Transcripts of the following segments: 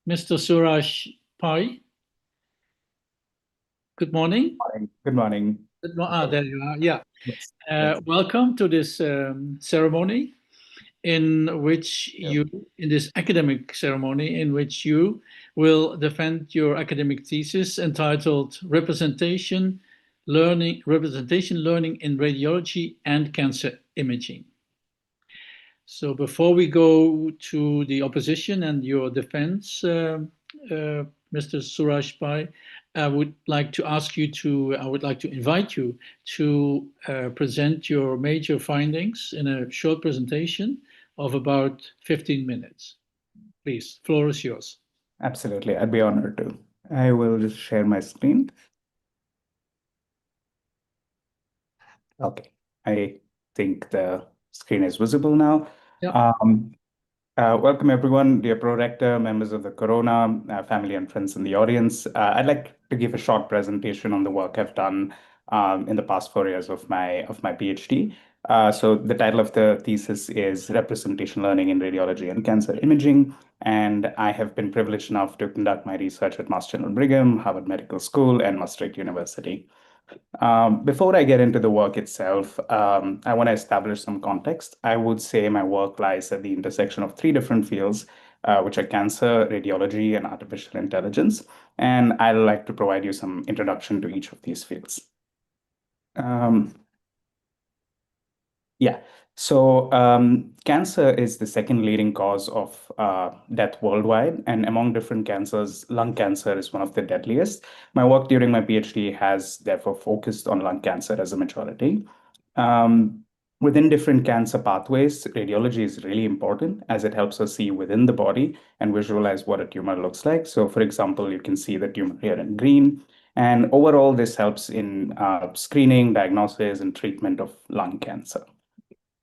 Mr. Suraj Pai. Good morning. Morning. Good morning. There you are. Yeah. Yes. Yes. Welcome to this ceremony in which Yeah. in this academic ceremony, in which you will defend your academic thesis entitled Representation Learning in Radiology and Cancer Imaging. So before we go to the opposition and your defense, Mr. Suraj Pai, I would like to invite you to present your major findings in a short presentation of about 15 minutes. Please, floor is yours. Absolutely. I'd be honored to. I will just share my screen. Okay. I think the screen is visible now. Yeah. Welcome, everyone, dear Pro-Rector, members of the Corona, family and friends in the audience. I'd like to give a short presentation on the work I've done in the past 4 years of my PhD. So the title of the thesis is Representation Learning in Radiology and Cancer Imaging. And I have been privileged enough to conduct my research at Mass General Brigham, Harvard Medical School, and Maastricht University. Before I get into the work itself, I want to establish some context. I would say my work lies at the intersection of three different fields, which are cancer, radiology, and artificial intelligence. And I'd like to provide you some introduction to each of these fields. Yeah. So cancer is the second leading cause of death worldwide. And among different cancers, lung cancer is one of the deadliest. My work during my PhD has therefore focused on lung cancer as a majority. Within different cancer pathways, radiology is really important as it helps us see within the body and visualize what a tumor looks like. So for example, you can see the tumor here in green. And overall, this helps in screening, diagnosis, and treatment of lung cancer.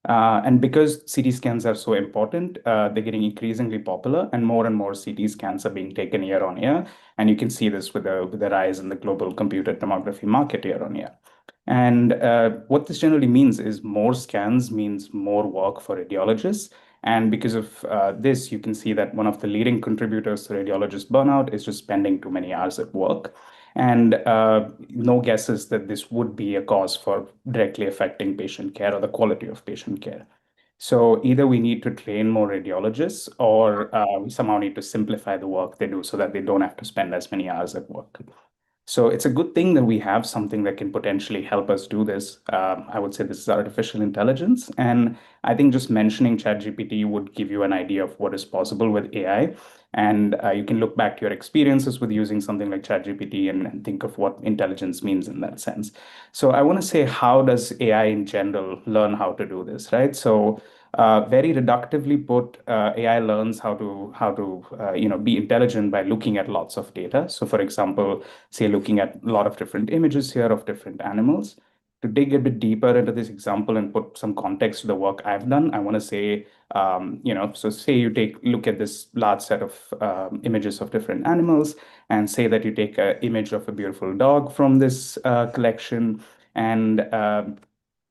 And because CT scans are so important, they're getting increasingly popular, and more CT scans are being taken year on year. And you can see this with the rise in the global computed tomography market year on year. And what this generally means is more scans means more work for radiologists. And because of this, you can see that one of the leading contributors to radiologist burnout is just spending too many hours at work. And no guesses that this would be a cause for directly affecting patient care or the quality of patient care. So either we need to train more radiologists or we somehow need to simplify the work they do so that they don't have to spend as many hours at work. So it's a good thing that we have something that can potentially help us do this. I would say this is artificial intelligence. And I think just mentioning ChatGPT would give you an idea of what is possible with AI. And you can look back to your experiences with using something like ChatGPT and think of what intelligence means in that sense. So I want to say, how does AI in general learn how to do this, right? So very reductively put, AI learns how to be intelligent by looking at lots of data. So, for example, say looking at a lot of different images here of different animals. To dig a bit deeper into this example and put some context to the work I've done, I want to say, so say you look at this large set of images of different animals, and say that you take an image of a beautiful dog from this collection, and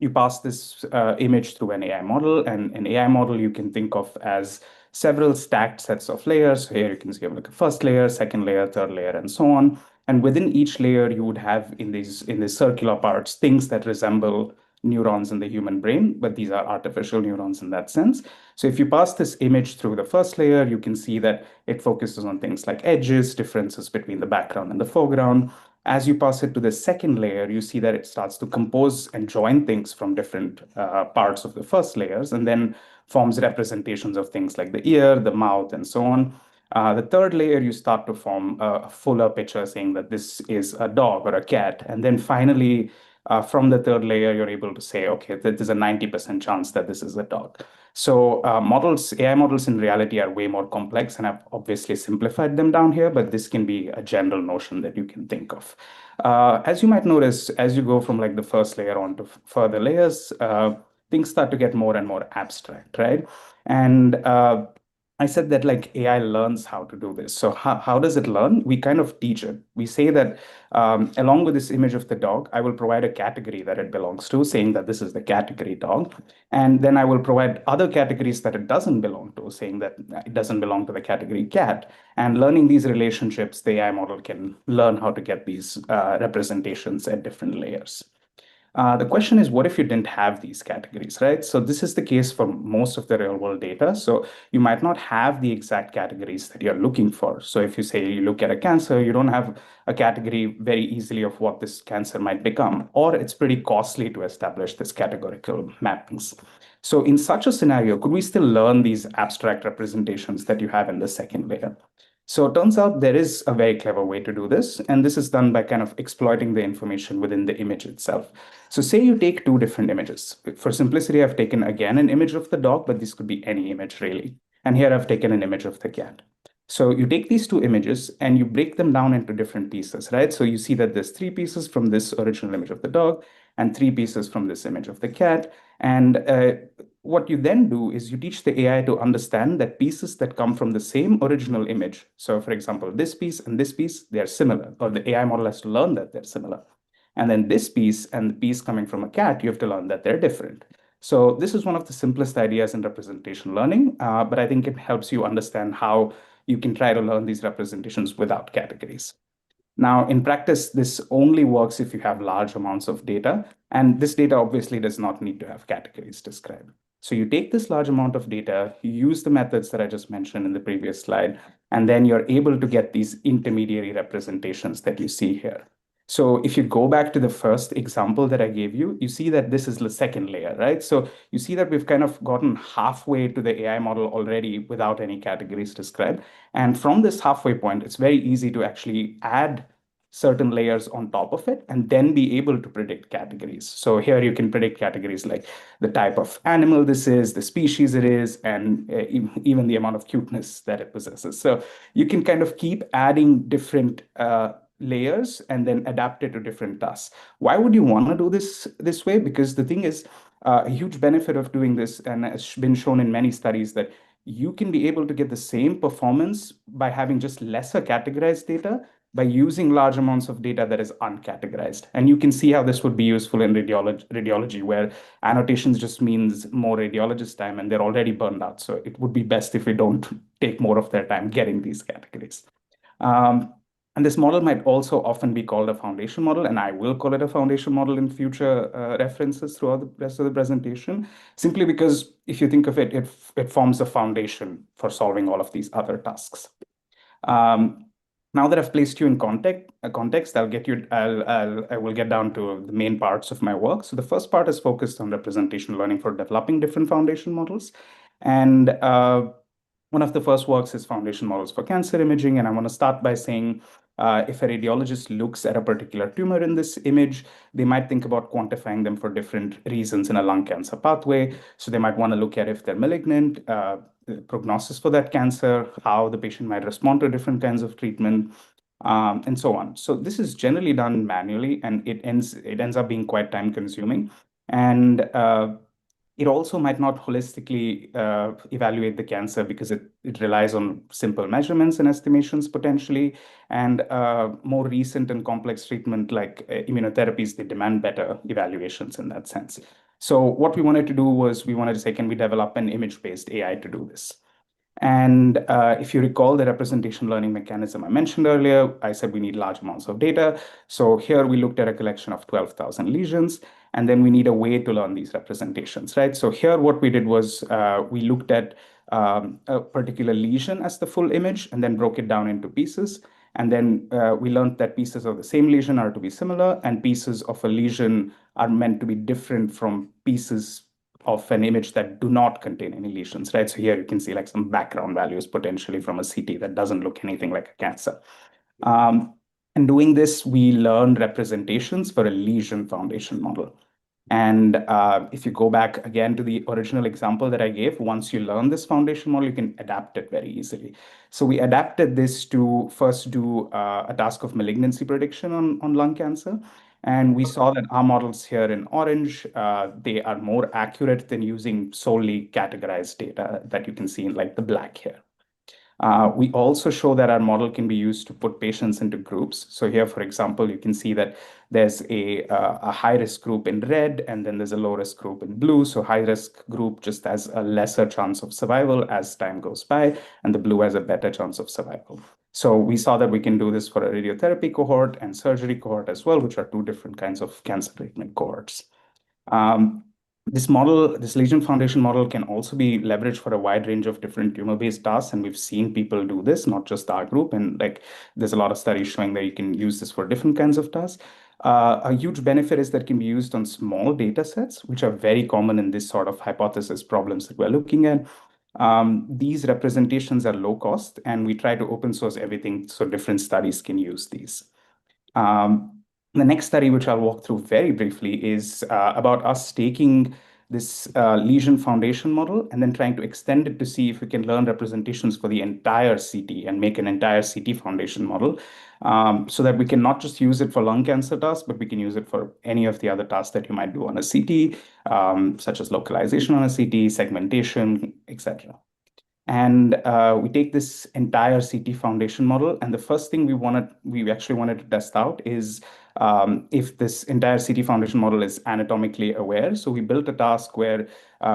you pass this image through an AI model, and an AI model you can think of as several stacked sets of layers. So here you can see like a first layer, second layer, third layer, and so on. And within each layer, you would have in these circular parts things that resemble neurons in the human brain, but these are artificial neurons in that sense. So if you pass this image through the first layer, you can see that it focuses on things like edges, differences between the background and the foreground. As you pass it to the second layer, you see that it starts to compose and join things from different parts of the first layers, and then forms representations of things like the ear, the mouth, and so on. The third layer, you start to form a fuller picture saying that this is a dog or a cat. And then finally, from the third layer, you're able to say, okay, there's a 90% chance that this is a dog. So AI models in reality are way more complex, and I've obviously simplified them down here, but this can be a general notion that you can think of. As you might notice, as you go from like the first layer on to further layers, things start to get more and more abstract, right? And I said that like AI learns how to do this. So how does it learn? We kind of teach it. We say that along with this image of the dog, I will provide a category that it belongs to, saying that this is the category dog. And then I will provide other categories that it doesn't belong to, saying that it doesn't belong to the category cat. And learning these relationships, the AI model can learn how to get these representations at different layers. The question is, what if you didn't have these categories, right? So this is the case for most of the real world data. So you might not have the exact categories that you're looking for. So if you say you look at a cancer, you don't have a category very easily of what this cancer might become, or it's pretty costly to establish this categorical mappings. So in such a scenario, could we still learn these abstract representations that you have in the second layer? So it turns out there is a very clever way to do this, and this is done by kind of exploiting the information within the image itself. So say you take two different images. For simplicity, I've taken again an image of the dog, but this could be any image really. And here I've taken an image of the cat. So you take these two images and you break them down into different pieces, right? So you see that there's three pieces from this original image of the dog and three pieces from this image of the cat. And what you then do is you teach the AI to understand that pieces that come from the same original image. So for example, this piece and this piece, they're similar, or the AI model has to learn that they're similar. And then this piece and the piece coming from a cat, you have to learn that they're different. So this is one of the simplest ideas in representation learning, but I think it helps you understand how you can try to learn these representations without categories. Now, in practice, this only works if you have large amounts of data, and this data obviously does not need to have categories described. So you take this large amount of data, you use the methods that I just mentioned in the previous slide, and then you're able to get these intermediary representations that you see here. So if you go back to the first example that I gave you, you see that this is the second layer, right? So you see that we've kind of gotten halfway to the AI model already without any categories described. And from this halfway point, it's very easy to actually add certain layers on top of it and then be able to predict categories. So here you can predict categories like the type of animal this is, the species it is, and even the amount of cuteness that it possesses. So you can kind of keep adding different layers and then adapt it to different tasks. Why would you want to do this way? Because the thing is, a huge benefit of doing this, and it's been shown in many studies, that you can be able to get the same performance by having just lesser categorized data by using large amounts of data that is uncategorized. And you can see how this would be useful in radiology, where annotations just means more radiologist time and they're already burned out. So it would be best if we don't take more of their time getting these categories. And this model might also often be called a foundation model, and I will call it a foundation model in future references throughout the rest of the presentation, simply because if you think of it, it forms a foundation for solving all of these other tasks. Now that I've placed you in context, I will get down to the main parts of my work. So the first part is focused on representation learning for developing different foundation models. And one of the first works is foundation models for cancer imaging. And I want to start by saying, if a radiologist looks at a particular tumor in this image, they might think about quantifying them for different reasons in a lung cancer pathway. So they might want to look at if they're malignant, the prognosis for that cancer, how the patient might respond to different kinds of treatment, and so on. So this is generally done manually, and it ends up being quite time consuming. And it also might not holistically evaluate the cancer because it relies on simple measurements and estimations potentially. And more recent and complex treatment like immunotherapies, they demand better evaluations in that sense. So what we wanted to do was we wanted to say, can we develop an image-based AI to do this? And if you recall the representation learning mechanism I mentioned earlier, I said we need large amounts of data. So here we looked at a collection of 12,000 lesions, and then we need a way to learn these representations, right? So here what we did was we looked at a particular lesion as the full image and then broke it down into pieces. And then we learned that pieces of the same lesion are to be similar, and pieces of a lesion are meant to be different from pieces of an image that do not contain any lesions, right? So here you can see like some background values potentially from a CT that doesn't look anything like a cancer. And doing this, we learned representations for a lesion foundation model. And if you go back again to the original example that I gave, once you learn this foundation model, you can adapt it very easily. So we adapted this to first do a task of malignancy prediction on lung cancer. And we saw that our models here in orange, they are more accurate than using solely categorized data that you can see in like the black here. We also show that our model can be used to put patients into groups. So here, for example, you can see that there's a high-risk group in red, and then there's a low-risk group in blue. So high-risk group just has a lesser chance of survival as time goes by, and the blue has a better chance of survival. So we saw that we can do this for a radiotherapy cohort and surgery cohort as well, which are two different kinds of cancer treatment cohorts. This lesion foundation model can also be leveraged for a wide range of different tumor-based tasks, and we've seen people do this, not just our group. And like, there's a lot of studies showing that you can use this for different kinds of tasks. A huge benefit is that it can be used on small data sets, which are very common in this sort of hypothesis problems that we're looking at. These representations are low cost, and we try to open source everything so different studies can use these. The next study, which I'll walk through very briefly, is about us taking this lesion foundation model and then trying to extend it to see if we can learn representations for the entire CT and make an entire CT foundation model, so that we can not just use it for lung cancer tasks, but we can use it for any of the other tasks that you might do on a CT, such as localization on a CT, segmentation, etc. And we take this entire CT foundation model, and the first thing we actually wanted to test out is if this entire CT foundation model is anatomically aware. So we built a task where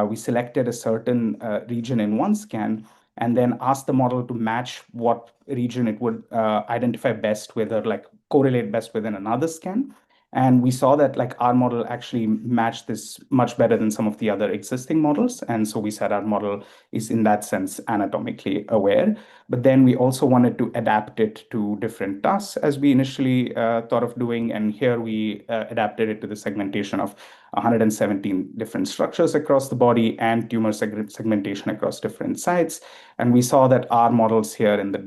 we selected a certain region in one scan and then asked the model to match what region it would identify best with, or like correlate best with in another scan. And we saw that like our model actually matched this much better than some of the other existing models. And so we said our model is in that sense anatomically aware. But then we also wanted to adapt it to different tasks as we initially thought of doing. And here we adapted it to the segmentation of 117 different structures across the body and tumor segmentation across different sites. And we saw that our models here in the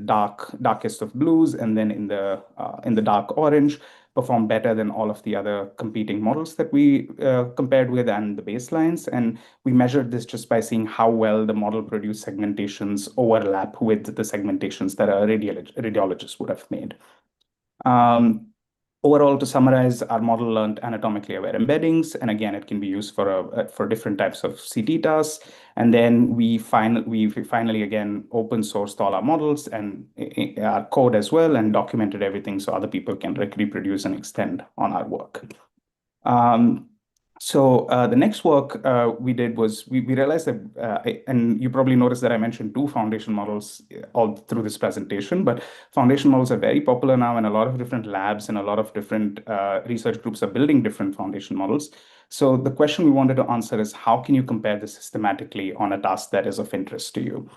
darkest of blues and then in the dark orange performed better than all of the other competing models that we compared with and the baselines. And we measured this just by seeing how well the model produced segmentations overlap with the segmentations that a radiologist would have made. Overall, to summarize, our model learned anatomically aware embeddings, and again, it can be used for different types of CT tasks. And then we finally again open sourced all our models and our code as well, and documented everything so other people can reproduce and extend on our work. So the next work we did was we realized that, and you probably noticed that I mentioned two foundation models all through this presentation, but foundation models are very popular now, and a lot of different labs and a lot of different research groups are building different foundation models. So the question we wanted to answer is, how can you compare this systematically on a task that is of interest to you?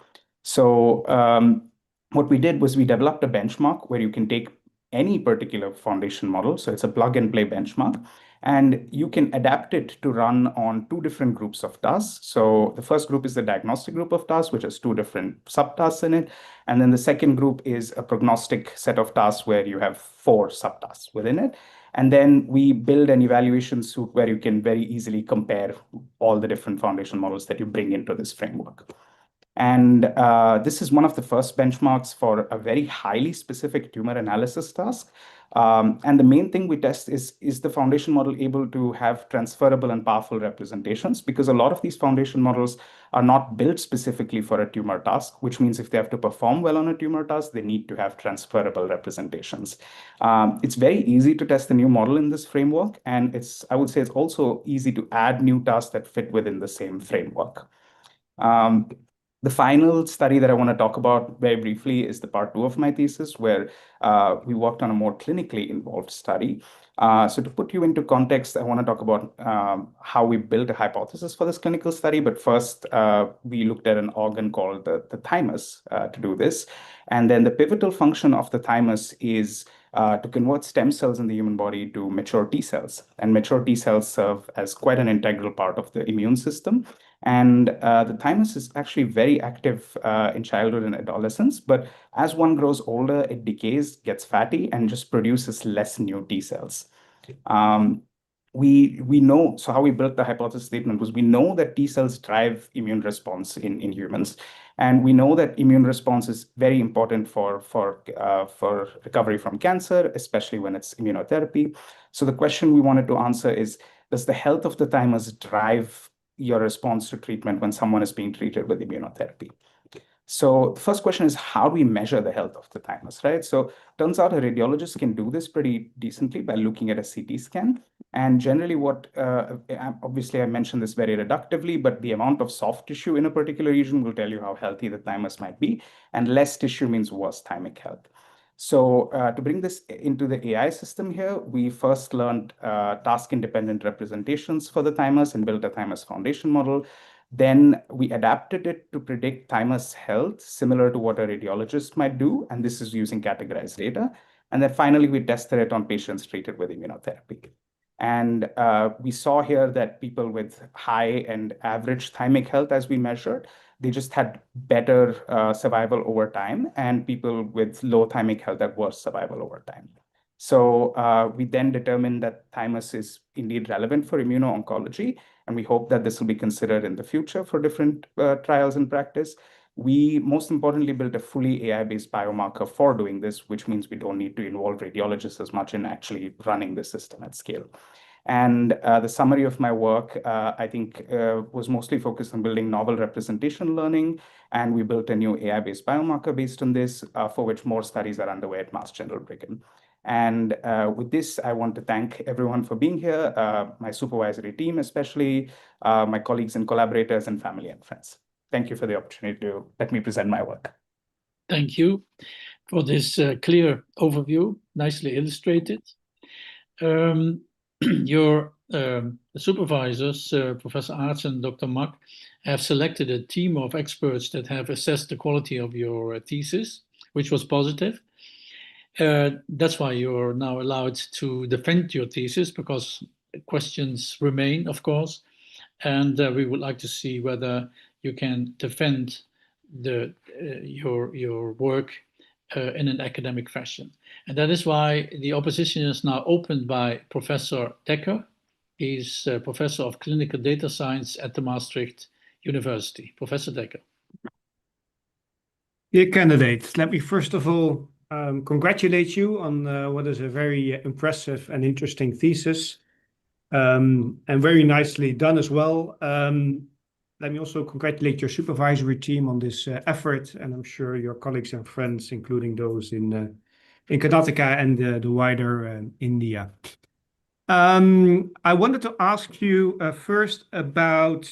So what we did was we developed a benchmark where you can take any particular foundation model. So it's a plug and play benchmark. And you can adapt it to run on two different groups of tasks. So the first group is the diagnostic group of tasks, which has two different subtasks in it. And then the second group is a prognostic set of tasks where you have four subtasks within it. And then we build an evaluation suite where you can very easily compare all the different foundation models that you bring into this framework. And this is one of the first benchmarks for a very highly specific tumor analysis task. And the main thing we test is the foundation model able to have transferable and powerful representations? Because a lot of these foundation models are not built specifically for a tumor task, which means if they have to perform well on a tumor task, they need to have transferable representations. It's very easy to test the new model in this framework. And I would say it's also easy to add new tasks that fit within the same framework. The final study that I want to talk about very briefly is the part 2 of my thesis, where we worked on a more clinically involved study. So to put you into context, I want to talk about how we built a hypothesis for this clinical study. But first, we looked at an organ called the thymus to do this. And then the pivotal function of the thymus is to convert stem cells in the human body to mature T cells. And mature T cells serve as quite an integral part of the immune system. And the thymus is actually very active in childhood and adolescence. But as one grows older, it decays, gets fatty, and just produces less new T cells. We know, so how we built the hypothesis statement was we know that T cells drive immune response in humans. And we know that immune response is very important for recovery from cancer, especially when it's immunotherapy. So the question we wanted to answer is, does the health of the thymus drive your response to treatment when someone is being treated with immunotherapy? So the first question is, how do we measure the health of the thymus, right? So turns out a radiologist can do this pretty decently by looking at a CT scan. And generally obviously I mentioned this very reductively, but the amount of soft tissue in a particular region will tell you how healthy the thymus might be, and less tissue means worse thymic health. So to bring this into the AI system here, we first learned task-independent representations for the thymus and built a thymus foundation model. Then we adapted it to predict thymus health, similar to what a radiologist might do, and this is using categorized data. And then finally, we tested it on patients treated with immunotherapy. And we saw here that people with high and average thymic health, as we measured, they just had better survival over time, and people with low thymic health had worse survival over time. So we then determined that thymus is indeed relevant for immuno-oncology, and we hope that this will be considered in the future for different trials in practice. We most importantly built a fully AI-based biomarker for doing this, which means we don't need to involve radiologists as much in actually running the system at scale. And the summary of my work, I think, was mostly focused on building novel representation learning. And we built a new AI-based biomarker based on this, for which more studies are underway at Mass General Brigham. And with this, I want to thank everyone for being here, my supervisory team especially, my colleagues and collaborators, and family and friends. Thank you for the opportunity to let me present my work. Thank you for this clear overview, nicely illustrated. Your supervisors, Professor Arts and Dr. Mack, have selected a team of experts that have assessed the quality of your thesis, which was positive. That's why you're now allowed to defend your thesis, because questions remain, of course, and we would like to see whether you can defend your work in an academic fashion. And that is why the opposition is now opened by Professor Dekker. He's a professor of clinical data science at the Maastricht University. Professor Dekker. Dear candidates, let me first of all congratulate you on what is a very impressive and interesting thesis, and very nicely done as well. Let me also congratulate your supervisory team on this effort, and I'm sure your colleagues and friends, including those in Karnataka and the wider India. I wanted to ask you first about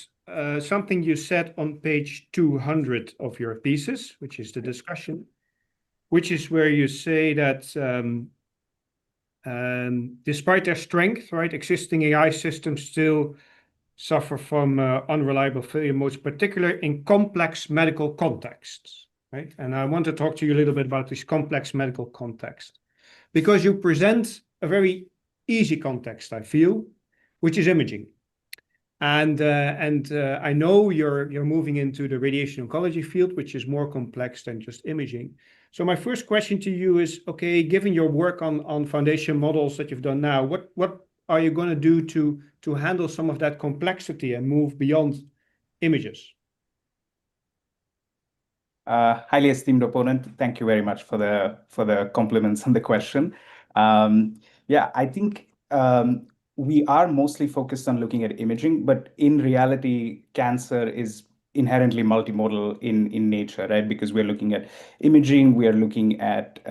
something you said on page 200 of your thesis, which is the discussion, which is where you say that despite their strength, right, existing AI systems still suffer from unreliable failure modes, particularly in complex medical contexts, right? And I want to talk to you a little bit about this complex medical context, because you present a very easy context, I feel, which is imaging. And I know you're moving into the radiation oncology field, which is more complex than just imaging. So my first question to you is, okay, given your work on foundation models that you've done now, what are you going to do to handle some of that complexity and move beyond images? Highly esteemed opponent, thank you very much for the compliments and the question. Yeah, I think we are mostly focused on looking at imaging, but in reality, cancer is inherently multimodal in nature, right? Because we're looking at imaging, we are looking at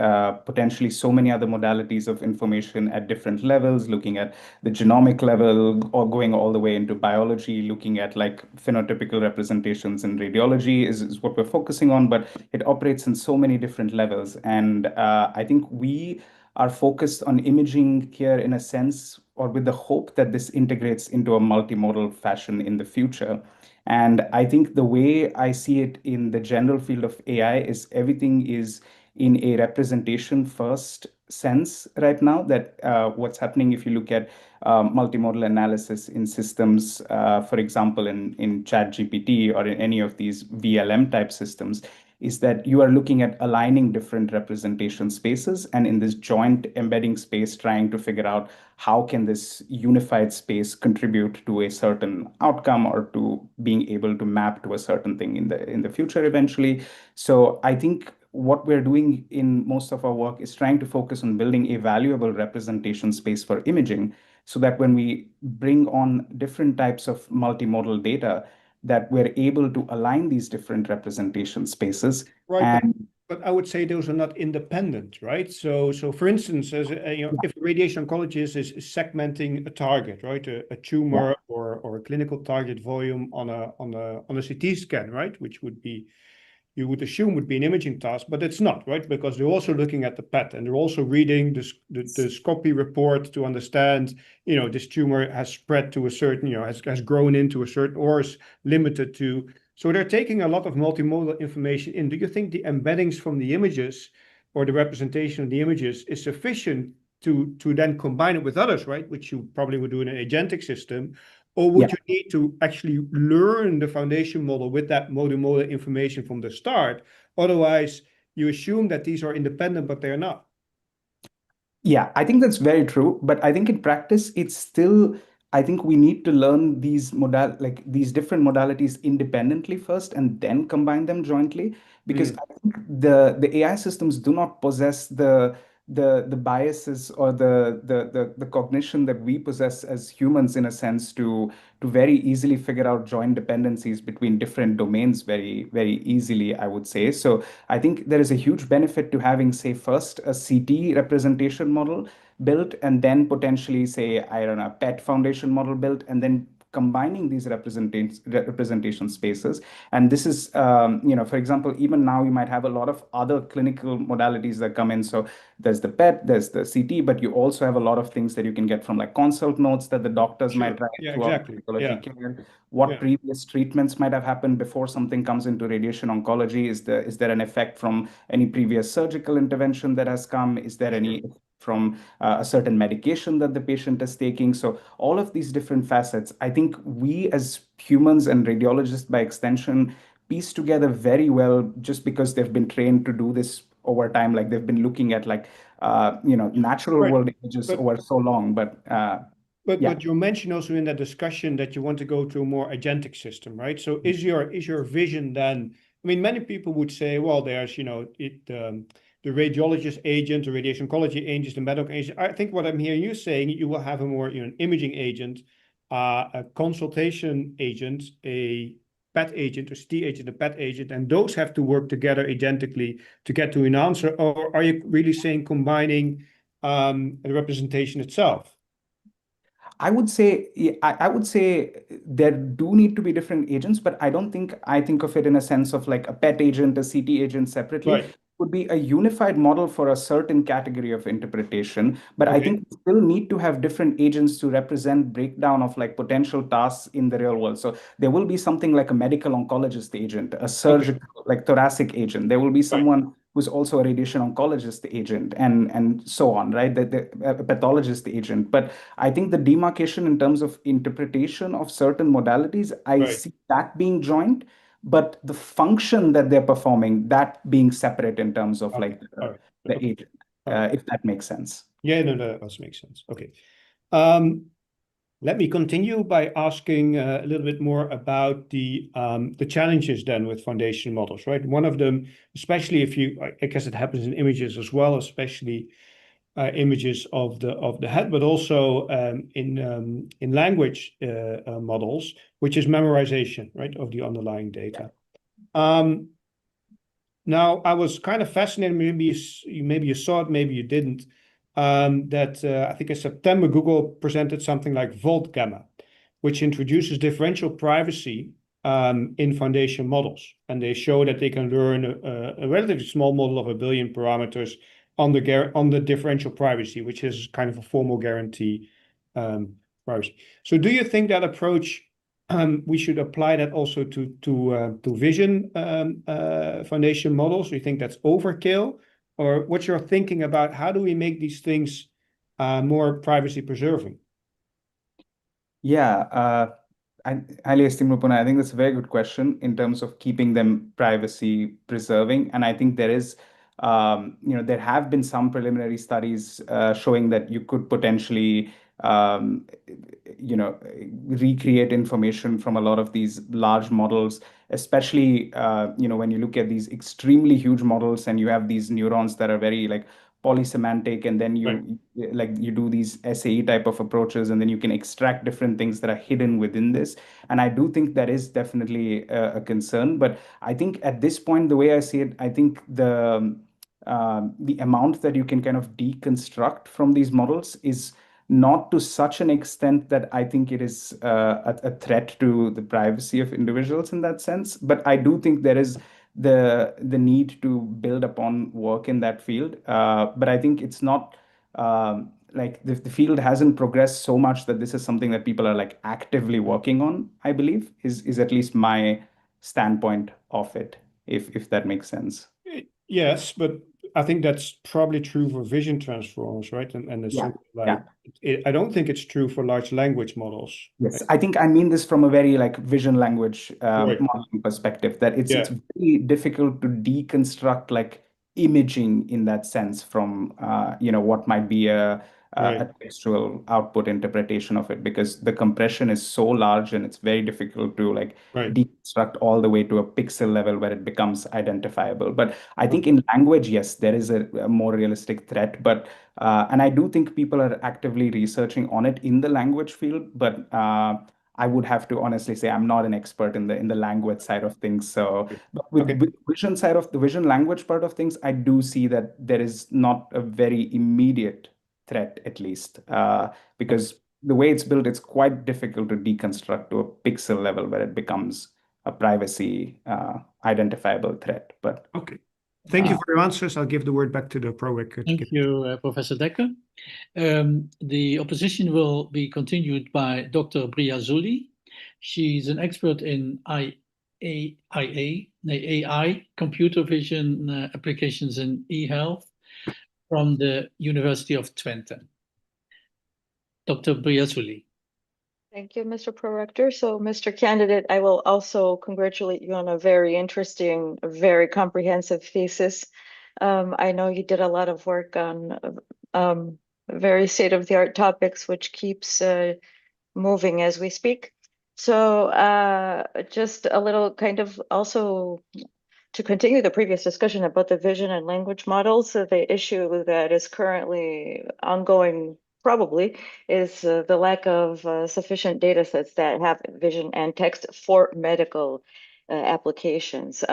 potentially so many other modalities of information at different levels, looking at the genomic level, or going all the way into biology, looking at like phenotypical representations in radiology is what we're focusing on, but it operates in so many different levels. And I think we are focused on imaging here in a sense, or with the hope that this integrates into a multimodal fashion in the future. And I think the way I see it in the general field of AI is everything is in a representation first sense right now, that what's happening if you look at multimodal analysis in systems, for example, in ChatGPT or in any of these VLM type systems, is that you are looking at aligning different representation spaces, and in this joint embedding space, trying to figure out how can this unified space contribute to a certain outcome or to being able to map to a certain thing in the future eventually. So I think what we're doing in most of our work is trying to focus on building a valuable representation space for imaging, so that when we bring on different types of multimodal data, that we're able to align these different representation spaces. Right, And but I would say those are not independent, right? So for instance, as if a radiation oncologist is segmenting a target, right, a tumor or a clinical target volume on a CT scan, right, which would be, you would assume would be an imaging task, but it's not, right? Because they're also looking at the PET and they're also reading the SCOPy report to understand, this tumor has spread to a certain, has grown into a certain, or is limited to. So they're taking a lot of multimodal information in. Do you think the embeddings from the images or the representation of the images is sufficient to then combine it with others, right? Which you probably would do in an agentic system. Or would you need to actually learn the foundation model with that multimodal information from the start? Otherwise, you assume that these are independent, but they're not. Yeah, I think that's very true. But I think in practice, it's still, I think we need to learn these different modalities independently first and then combine them jointly. Because I think the AI systems do not possess the biases or the cognition that we possess as humans in a sense to very easily figure out joint dependencies between different domains very, very easily, I would say. So I think there is a huge benefit to having, say, first a CT representation model built, and then potentially, say, I don't know, a PET foundation model built, and then combining these representation spaces. And this is, for example, even now you might have a lot of other clinical modalities that come in. So there's the PET, there's the CT, but you also have a lot of things that you can get from like consult notes that the doctors might write throughout radiology care. What previous treatments might have happened before something comes into radiation oncology? Is there an effect from any previous surgical intervention that has come? Is there any from a certain medication that the patient is taking? So all of these different facets, I think we as humans and radiologists by extension piece together very well just because they've been trained to do this over time. Like they've been looking at natural world images over so long. But you mentioned also in that discussion that you want to go to a more agentic system, right? So is your vision then? I mean, many people would say, well, there's the radiologist agent, the radiation oncology agent, the medical agent. I think what I'm hearing you saying, you will have a more an imaging agent, a consultation agent, a PET agent, a CT agent, a PET agent, and those have to work together agentically to get to an answer. Or are you really saying combining the representation itself? I would say there do need to be different agents, but I think of it in a sense of like a PET agent, a CT agent separately. Right. Would be a unified model for a certain category of interpretation. But I think we still need to have different agents to represent breakdown of like potential tasks in the real world. So there will be something like a medical oncologist agent, a surgical, like thoracic agent. There will be someone who's also a radiation oncologist agent, and so on, right? A pathologist agent. But I think the demarcation in terms of interpretation of certain modalities, I see that being joint, but the function that they're performing, that being separate in terms of like the agent, if that makes sense. Yeah, no, that does make sense. Okay. Let me continue by asking a little bit more about the challenges then with foundation models, right? One of them, especially I guess it happens in images as well, especially images of the head, but also in language models, which is memorization, right, of the underlying data. Now, I was kind of fascinated. Maybe you saw it, maybe you didn't. That I think in September, Google presented something like Volt Gamma, which introduces differential privacy in foundation models. And they show that they can learn a relatively small model of 1 billion parameters on the differential privacy, which is kind of a formal guarantee privacy. So do you think that approach, we should apply that also to vision foundation models? Do you think that's overkill? Or what's your thinking about how do we make these things more privacy preserving? Yeah, I highly esteemed Rupana. I think that's a very good question in terms of keeping them privacy preserving. And I think there have been some preliminary studies showing that you could potentially, recreate information from a lot of these large models, especially, when you look at these extremely huge models and you have these neurons that are very like polysemantic, and then you do these SAE type of approaches, and then you can extract different things that are hidden within this. And I do think that is definitely a concern. But I think at this point, the way I see it, I think the amount that you can kind of deconstruct from these models is not to such an extent that I think it is a threat to the privacy of individuals in that sense. But I do think there is the need to build upon work in that field. But I think it's not like the field hasn't progressed so much that this is something that people are like actively working on, I believe, is at least my standpoint of it, if that makes sense. Yes, but I think that's probably true for vision transformers, right? And Yeah, like I don't think it's true for large language models. Yes, I think I mean this from a very like vision language Right. modeling perspective, that it's Yeah. very difficult to deconstruct like imaging in that sense from what might be a Right. textual output interpretation of it, because the compression is so large and it's very difficult to like Right. deconstruct all the way to a pixel level where it becomes identifiable. But I think in language, yes, there is a more realistic threat, but and I do think people are actively researching on it in the language field, but I would have to honestly say I'm not an expert in the language side of things. So, but with vision side of the vision language part of things, I do see that there is not a very immediate threat, at least, because the way it's built, it's quite difficult to deconstruct to a pixel level where it becomes a privacy identifiable threat. But okay. Thank you for your answers. I'll give the word back to the ProRec. Thank you, Professor Dekker. The opposition will be continued by Dr. Briazuli. She's an expert in AI, computer vision applications in e-health from the University of Twente. Dr. Briazuli. Thank you, Mr. Prorector. So, Mr. Candidate, I will also congratulate you on a very interesting, very comprehensive thesis. I know you did a lot of work on very state-of-the-art topics, which keeps moving as we speak. So just a little kind of also to continue the previous discussion about the vision and language models, the issue that is currently ongoing probably is the lack of sufficient data sets that have vision and text for medical applications.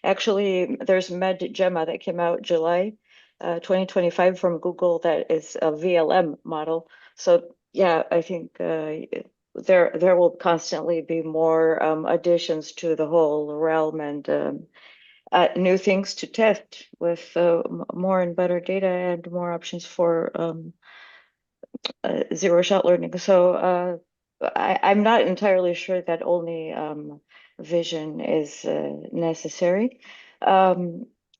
Actually, there's MedGemma that came out July 2025 from Google that is a VLM model. So yeah, I think there will constantly be more additions to the whole realm and new things to test with more and better data and more options for zero-shot learning. So I'm not entirely sure that only vision is necessary.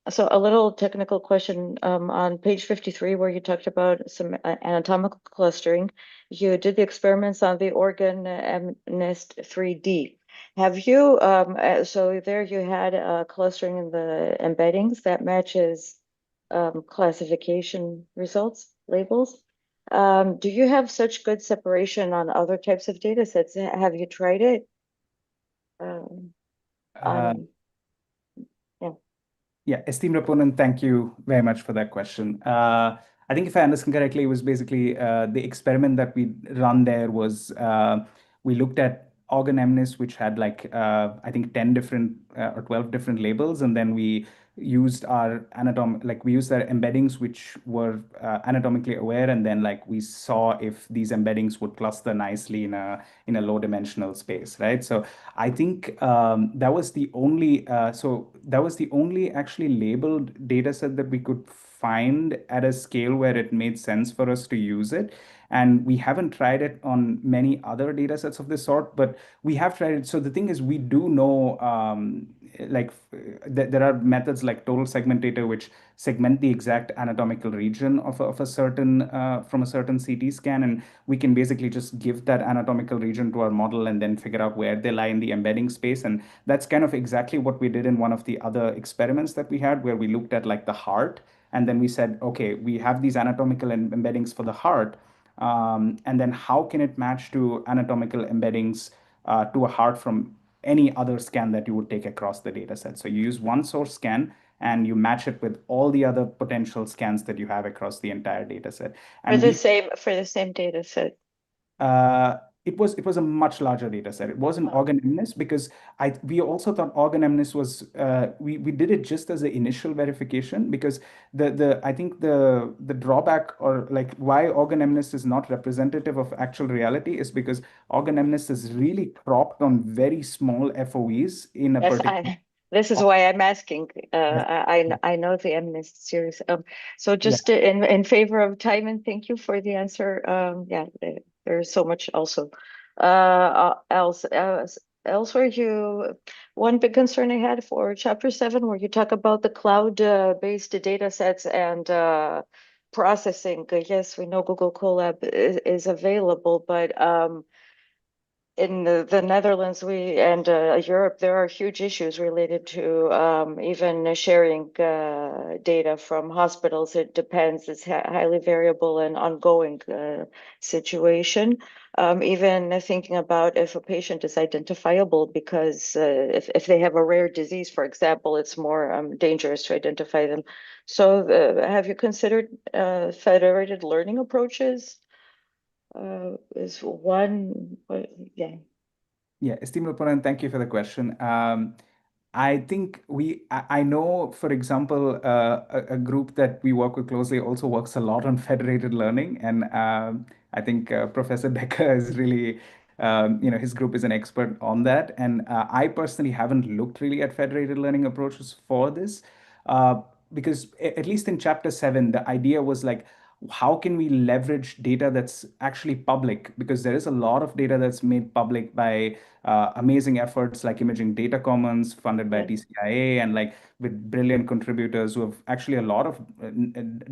So a little technical question on page 53, where you talked about some anatomical clustering. You did the experiments on the organ MNIST 3D. Have you, so there you had clustering in the embeddings that matches classification results, labels. Do you have such good separation on other types of data sets? Have you tried it? Yeah, esteemed opponent, thank you very much for that question. I think if I understand correctly, it was basically the experiment that we run there was we looked at organ MNIST, which had like I think 10 different or 12 different labels, and then we used our we used our embeddings which were anatomically aware, and then like we saw if these embeddings would cluster nicely in a low dimensional space, right? So I think that was the only actually labeled data set that we could find at a scale where it made sense for us to use it. And we haven't tried it on many other data sets of this sort, but we have tried it. So the thing is, we do know there are methods like total segmentator, which segment the exact anatomical region of a certain from a certain CT scan, and we can basically just give that anatomical region to our model and then figure out where they lie in the embedding space. And that's kind of exactly what we did in one of the other experiments that we had, where we looked at like the heart, and then we said, okay, we have these anatomical embeddings for the heart, and then how can it match to anatomical embeddings to a heart from any other scan that you would take across the data set. So you use one source scan, and you match it with all the other potential scans that you have across the entire data set. For And the same data set. uh, it was a much larger data set. It wasn't Oh. organ-MNIST because we also thought organ-MNIST was we did it just as an initial verification because I think the drawback or like why organ-MNIST is not representative of actual reality is because organ-MNIST is really cropped on very small FOEs in a Yes, particular. this is why I'm asking. Yes. I know the MNIST series. So Yeah. just in favor of time, and thank you for the answer. Yeah, there's so much also. Elsewhere, one big concern I had for chapter 7, where you talk about the cloud-based data sets and processing. Yes, we know Google Colab is available, but in the Netherlands, and Europe, there are huge issues related to even sharing data from hospitals. It depends. It's highly variable and ongoing situation. Even thinking about if a patient is identifiable, because if they have a rare disease, for example, it's more dangerous to identify them. So have you considered federated learning approaches? Is one, yeah. Yeah, esteemed opponent, thank you for the question. I think I know, for example, a group that we work with closely also works a lot on federated learning. And I think Professor Decker is really, his group is an expert on that. And I personally haven't looked really at federated learning approaches for this because at least in chapter 7, the idea was like, how can we leverage data that's actually public? Because there is a lot of data that's made public by amazing efforts like Imaging Data Commons, funded by TCIA, and like with brilliant contributors who have actually a lot of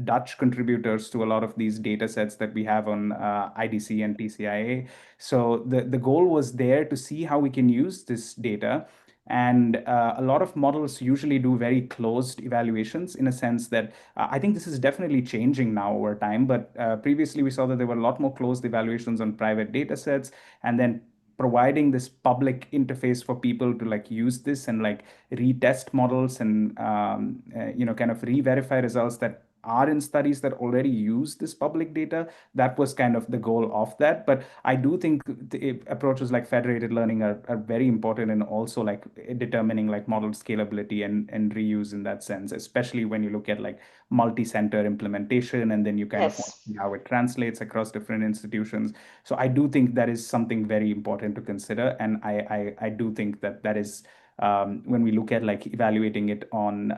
Dutch contributors to a lot of these data sets that we have on IDC and TCIA. So the goal was there to see how we can use this data. And a lot of models usually do very closed evaluations in a sense that I think this is definitely changing now over time. But previously, we saw that there were a lot more closed evaluations on private data sets. And then providing this public interface for people to like use this and like retest models and kind of re-verify results that are in studies that already use this public data. That was kind of the goal of that. But I do think the approaches like federated learning are very important in also like determining like model scalability and reuse in that sense, especially when you look at like multi-center implementation and then you kind of want to see how it translates across different institutions. So I do think that is something very important to consider. And I do think that is when we look at like evaluating it on,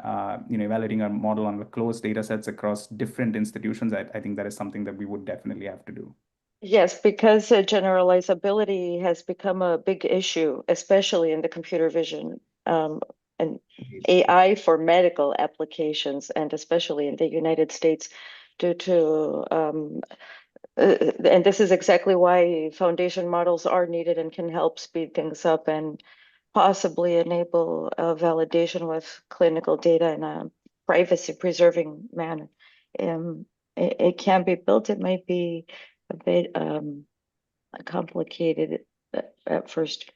evaluating our model on the closed data sets across different institutions, I think that is something that we would definitely have to do. Yes, because generalizability has become a big issue, especially in the computer vision and AI for medical applications, and especially in the United States, due to and this is exactly why foundation models are needed and can help speed things up and possibly enable validation with clinical data in a privacy-preserving manner. It can be built. It might be a bit complicated at first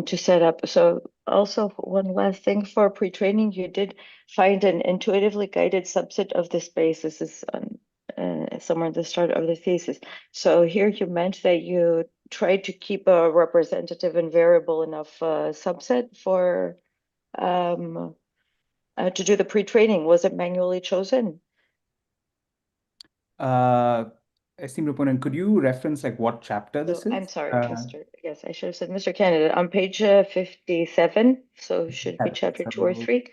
to set up. So also one last thing for pre-training, you did find an intuitively guided subset of the space. This is somewhere in the start of the thesis. So here you meant that you tried to keep a representative and variable enough subset for to do the pre-training. Was it manually chosen? Esteemed opponent, could you reference like what chapter this is? I'm sorry, Mr. Yes, I should have said Mr. Candidate. On page 57, so it should be chapter 2 or 3.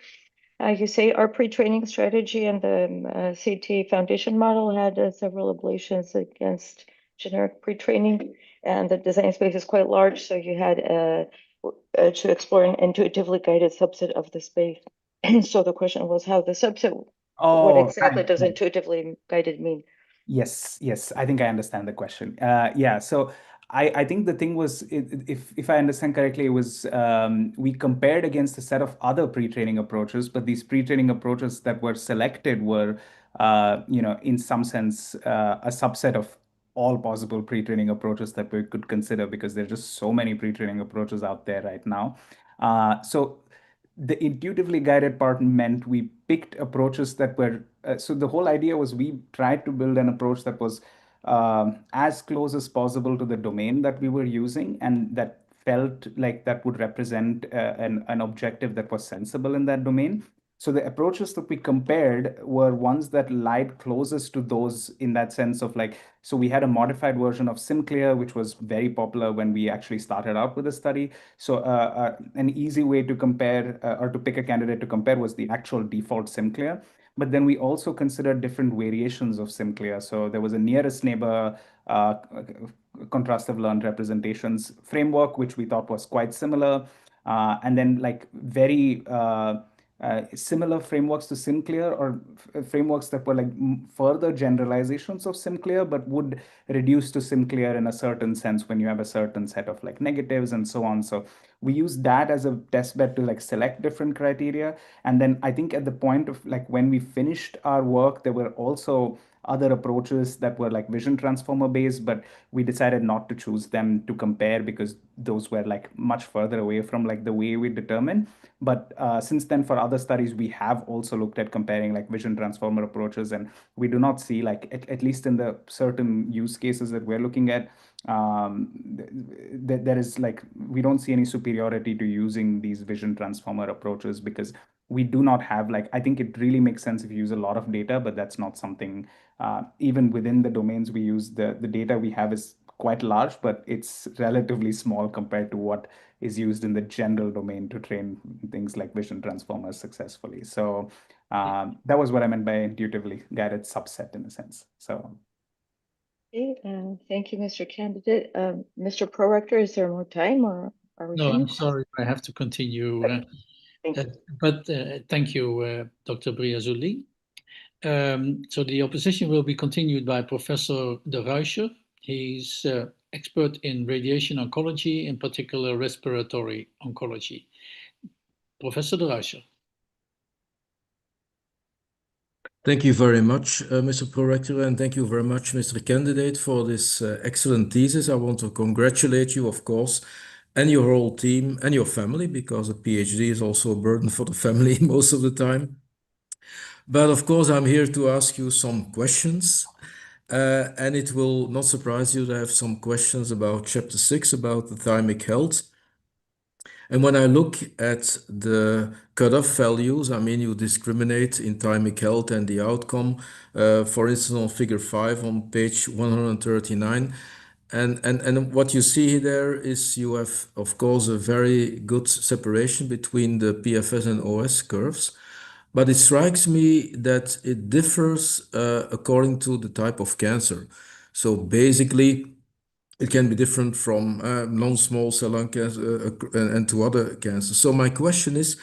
You say our pre-training strategy and the CT foundation model had several ablations against generic pre-training, and the design space is quite large, so you had to explore an intuitively guided subset of the space. So the question was how the subset, what exactly does intuitively guided mean? Yes, I think I understand the question. Yeah, so I think the thing was, if I understand correctly, it was we compared against a set of other pre-training approaches, but these pre-training approaches that were selected were, in some sense, a subset of all possible pre-training approaches that we could consider because there's just so many pre-training approaches out there right now. So the intuitively guided part meant we picked approaches that were, so the whole idea was we tried to build an approach that was as close as possible to the domain that we were using, and that felt like that would represent an objective that was sensible in that domain. So the approaches that we compared were ones that lied closest to those in that sense of like, so we had a modified version of SimClear, which was very popular when we actually started out with the study. So an easy way to compare or to pick a candidate to compare was the actual default SimClear. But then we also considered different variations of SimClear. So there was a nearest neighbor contrastive learned representations framework, which we thought was quite similar. And then like very similar frameworks to SimClear, or frameworks that were like further generalizations of SimClear, but would reduce to SimClear in a certain sense when you have a certain set of like negatives and so on. So we use that as a test bed to like select different criteria. And then I think at the point of like when we finished our work, there were also other approaches that were like vision transformer based, but we decided not to choose them to compare because those were like much further away from like the way we determined. But since then, for other studies, we have also looked at comparing like vision transformer approaches, and we do not see like, at least in the certain use cases that we're looking at, there is like, we don't see any superiority to using these vision transformer approaches, because we do not have like, I think it really makes sense if you use a lot of data, but that's not something, even within the domains we use, the data we have is quite large, but it's relatively small compared to what is used in the general domain to train things like vision transformers successfully. So that was what I meant by intuitively guided subset in a sense. So. Okay, thank you, Mr. Candidate. Mr. Prorector, is there more time, or are we No, I'm finished? sorry, I have to continue. Thank you. But thank you, Dr. Briazuli. So the opposition will be continued by Professor De Ruijser. He's expert in radiation oncology, in particular respiratory oncology. Professor De Ruijser. Thank you very much, Mr. Prorector, and thank you very much, Mr. Candidate, for this excellent thesis. I want to congratulate you, of course, and your whole team and your family, because a PhD is also a burden for the family most of the time. But of course, I'm here to ask you some questions, and it will not surprise you that I have some questions about Chapter 6, about the thymic health. And when I look at the cutoff values, I mean, you discriminate in thymic health and the outcome, for instance, on figure 5 on page 139. And what you see there is you have, of course, a very good separation between the PFS and OS curves. But it strikes me that it differs according to the type of cancer. So basically, it can be different from non-small cell lung cancer and to other cancers. So my question is,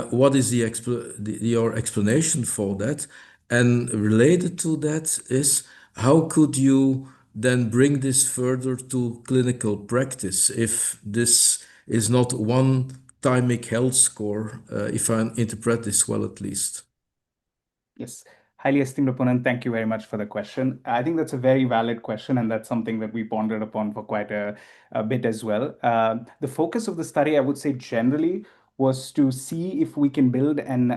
what is your explanation for that? And related to that is, how could you then bring this further to clinical practice if this is not one thymic health score, if I interpret this well at least? Yes, highly esteemed opponent, thank you very much for the question. I think that's a very valid question, and that's something that we pondered upon for quite a bit as well. The focus of the study, I would say generally, was to see if we can build an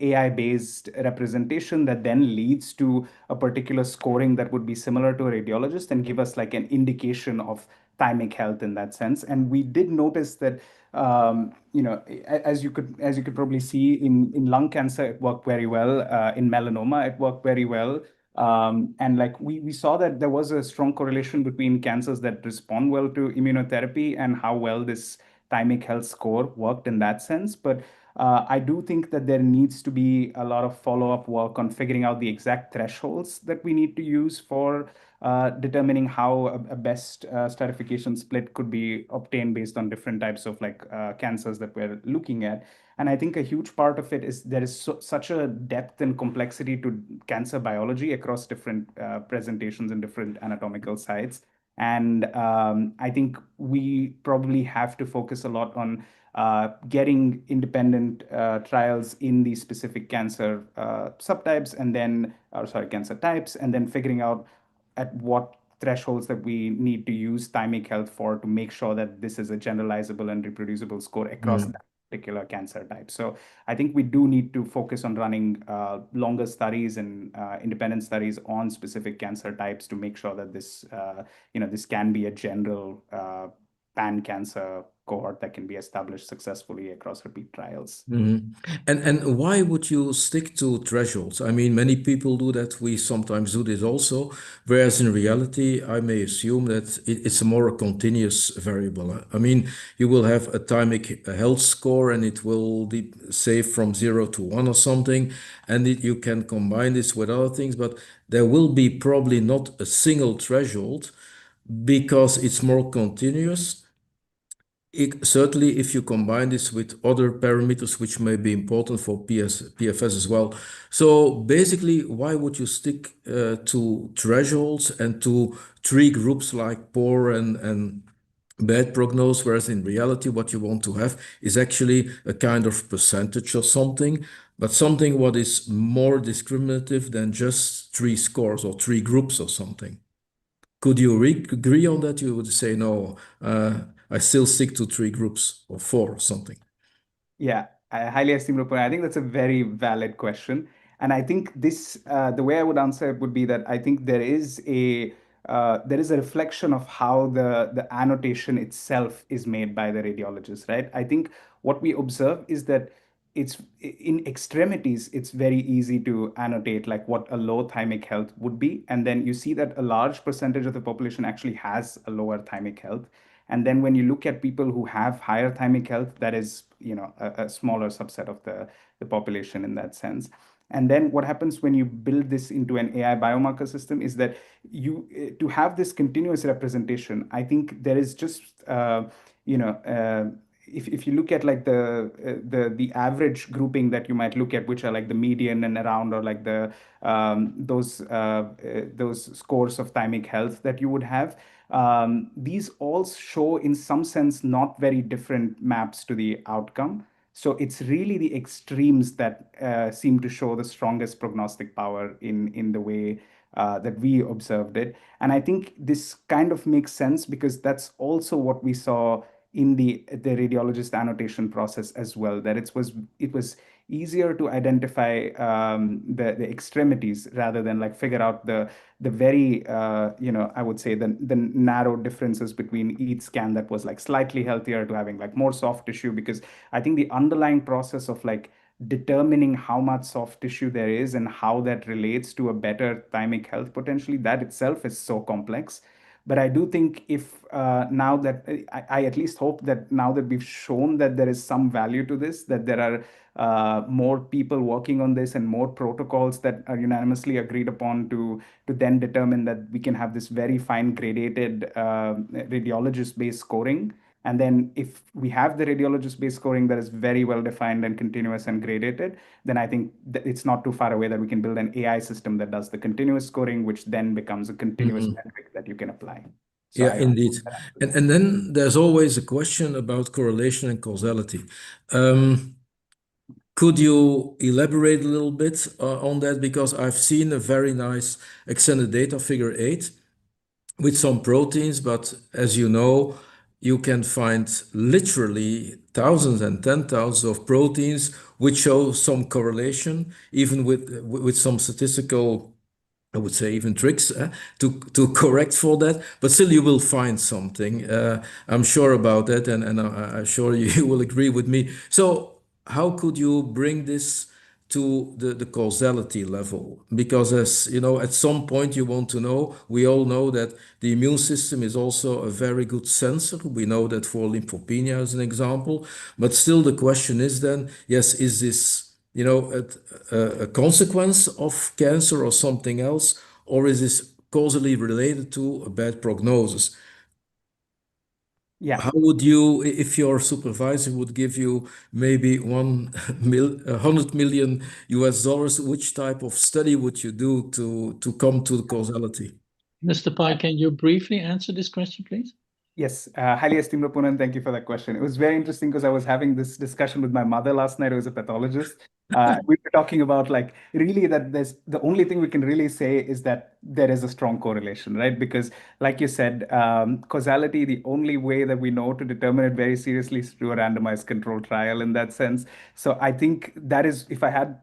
AI-based representation that then leads to a particular scoring that would be similar to a radiologist and give us like an indication of thymic health in that sense. And we did notice that as you could probably see in lung cancer, it worked very well. In melanoma, it worked very well. And like we saw that there was a strong correlation between cancers that respond well to immunotherapy and how well this thymic health score worked in that sense. But I do think that there needs to be a lot of follow-up work on figuring out the exact thresholds that we need to use for determining how a best stratification split could be obtained based on different types of like cancers that we're looking at. And I think a huge part of it is there is such a depth and complexity to cancer biology across different presentations and different anatomical sites. And I think we probably have to focus a lot on getting independent trials in these specific cancer subtypes and then, cancer types, and then figuring out at what thresholds that we need to use thymic health for to make sure that this is a generalizable and reproducible score across that particular cancer type. So I think we do need to focus on running longer studies and independent studies on specific cancer types to make sure that this, this can be a general pan-cancer cohort that can be established successfully across repeat trials. And why would you stick to thresholds? I mean, many people do that. We sometimes do this also. Whereas in reality, I may assume that it's a more continuous variable. I mean, you will have a thymic health score, and it will be, say, from 0 to 1 or something, and you can combine this with other things, but there will be probably not a single threshold because it's more continuous. Certainly, if you combine this with other parameters which may be important for PFS as well. So basically, why would you stick to thresholds and to 3 groups like poor and bad prognosis, whereas in reality, what you want to have is actually a kind of percentage or something, but something what is more discriminative than just 3 scores or 3 groups or something. Could you agree on that? You would say, no, I still stick to 3 groups or 4 or something. Yeah, I highly esteem your point. I think that's a very valid question. And I think this, the way I would answer it would be that I think there is a reflection of how the annotation itself is made by the radiologist, right? I think what we observe is that it's in extremities, it's very easy to annotate like what a low thymic health would be. And then you see that a large percentage of the population actually has a lower thymic health. And then when you look at people who have higher thymic health, that is, a smaller subset of the population in that sense. And then what happens when you build this into an AI biomarker system is that to have this continuous representation, I think there is just, if you look at like the average grouping that you might look at, which are like the median and around, or like the those scores of thymic health that you would have, these all show in some sense not very different maps to the outcome. So it's really the extremes that seem to show the strongest prognostic power in the way that we observed it. And I think this kind of makes sense because that's also what we saw in the radiologist annotation process as well, that it was easier to identify the extremities rather than like figure out the very I would say the narrow differences between each scan that was like slightly healthier to having like more soft tissue, because I think the underlying process of like determining how much soft tissue there is and how that relates to a better thymic health potentially, that itself is so complex. But I do think if now that I at least hope that now that we've shown that there is some value to this, that there are more people working on this and more protocols that are unanimously agreed upon to then determine that we can have this very fine gradated radiologist-based scoring. And then if we have the radiologist-based scoring that is very well defined and continuous and gradated, then I think that it's not too far away that we can build an AI system that does the continuous scoring, which then becomes a continuous metric that you can apply. So Yeah, indeed. And then there's always a question about correlation and causality. Could you elaborate a little bit on that? Because I've seen a very nice extended data figure 8 with some proteins, but as you know, you can find literally thousands and 10,000s of proteins which show some correlation, even with some statistical, I would say, even tricks to correct for that, but still you will find something. I'm sure about that, and I'm sure you will agree with me. So how could you bring this to the causality level? Because as you know, at some point you want to know, we all know that the immune system is also a very good sensor. We know that for lymphopenia as an example, but still the question is then, yes, is this a consequence of cancer or something else, or is this causally related to a bad prognosis? Yeah. How would you, if your supervisor would give you maybe $100 million, which type of study would you do to come to the causality? Mr. Pai, can you briefly answer this question, please? Yes, highly esteemed opponent. Thank you for that question. It was very interesting because I was having this discussion with my mother last night, who is a pathologist. We were talking about like really that there's the only thing we can really say is that there is a strong correlation, right? Because like you said, causality, the only way that we know to determine it very seriously is through a randomized control trial in that sense. So I think that is, if I had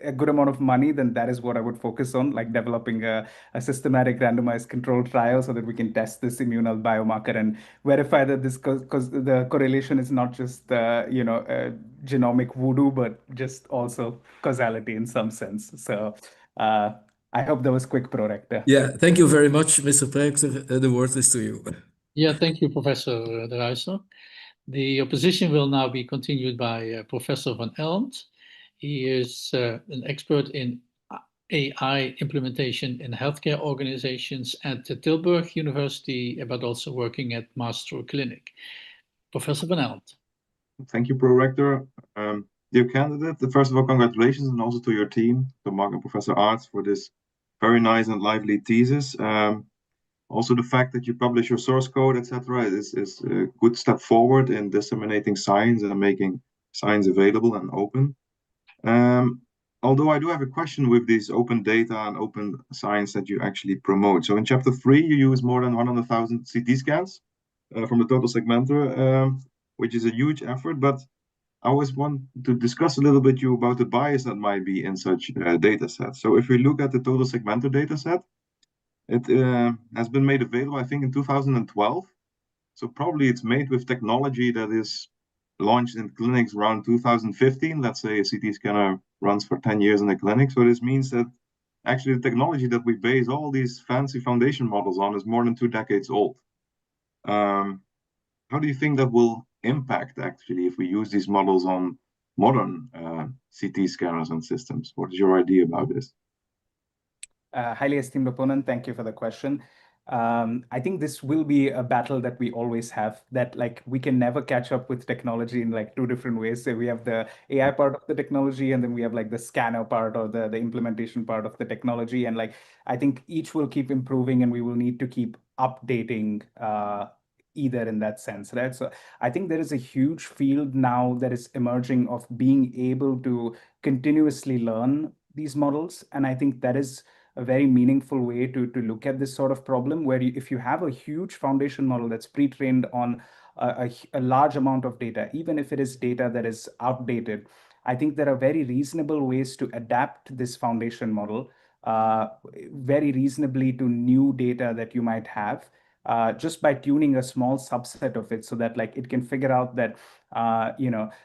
a good amount of money, then that is what I would focus on, like developing a systematic randomized control trial so that we can test this immunal biomarker and verify that this because the correlation is not just genomic voodoo, but just also causality in some sense. So I hope that was quick, Pro Rector. Yeah, thank you very much, Mr. Projector. The word is to you. Yeah, thank you, Professor De Ruijser. The opposition will now be continued by Professor Van Elmt. He is an expert in AI implementation in healthcare organizations at the Tilburg University, but also working at Maastricht Clinic. Professor Van Elmt. Thank you, Pro-Rector. Dear candidate, first of all, congratulations, and also to your team, to Mark and Professor Arts, for this very nice and lively thesis. Also, the fact that you publish your source code, etc., is a good step forward in disseminating science and making science available and open. Although I do have a question with this open data and open science that you actually promote. So in chapter 3, you use more than 100,000 CT scans from the total segmenter, which is a huge effort. But I always want to discuss a little bit about the bias that might be in such data sets. So if we look at the total segmenter data set, it has been made available, I think, in 2012. So probably it's made with technology that is launched in clinics around 2015. Let's say a CT scanner runs for 10 years in a clinic. So this means that actually the technology that we base all these fancy foundation models on is more than 2 decades old. How do you think that will impact actually if we use these models on modern CT scanners and systems? What is your idea about this? Highly esteemed opponent, thank you for the question. I think this will be a battle that we always have, that like we can never catch up with technology in like 2 different ways. So we have the AI part of the technology, and then we have like the scanner part or the implementation part of the technology. And like I think each will keep improving, and we will need to keep updating either in that sense, right? So I think there is a huge field now that is emerging of being able to continuously learn these models. And I think that is a very meaningful way to look at this sort of problem, where if you have a huge foundation model that's pre-trained on a large amount of data, even if it is data that is outdated, I think there are very reasonable ways to adapt this foundation model very reasonably to new data that you might have. Just by tuning a small subset of it so that like it can figure out that,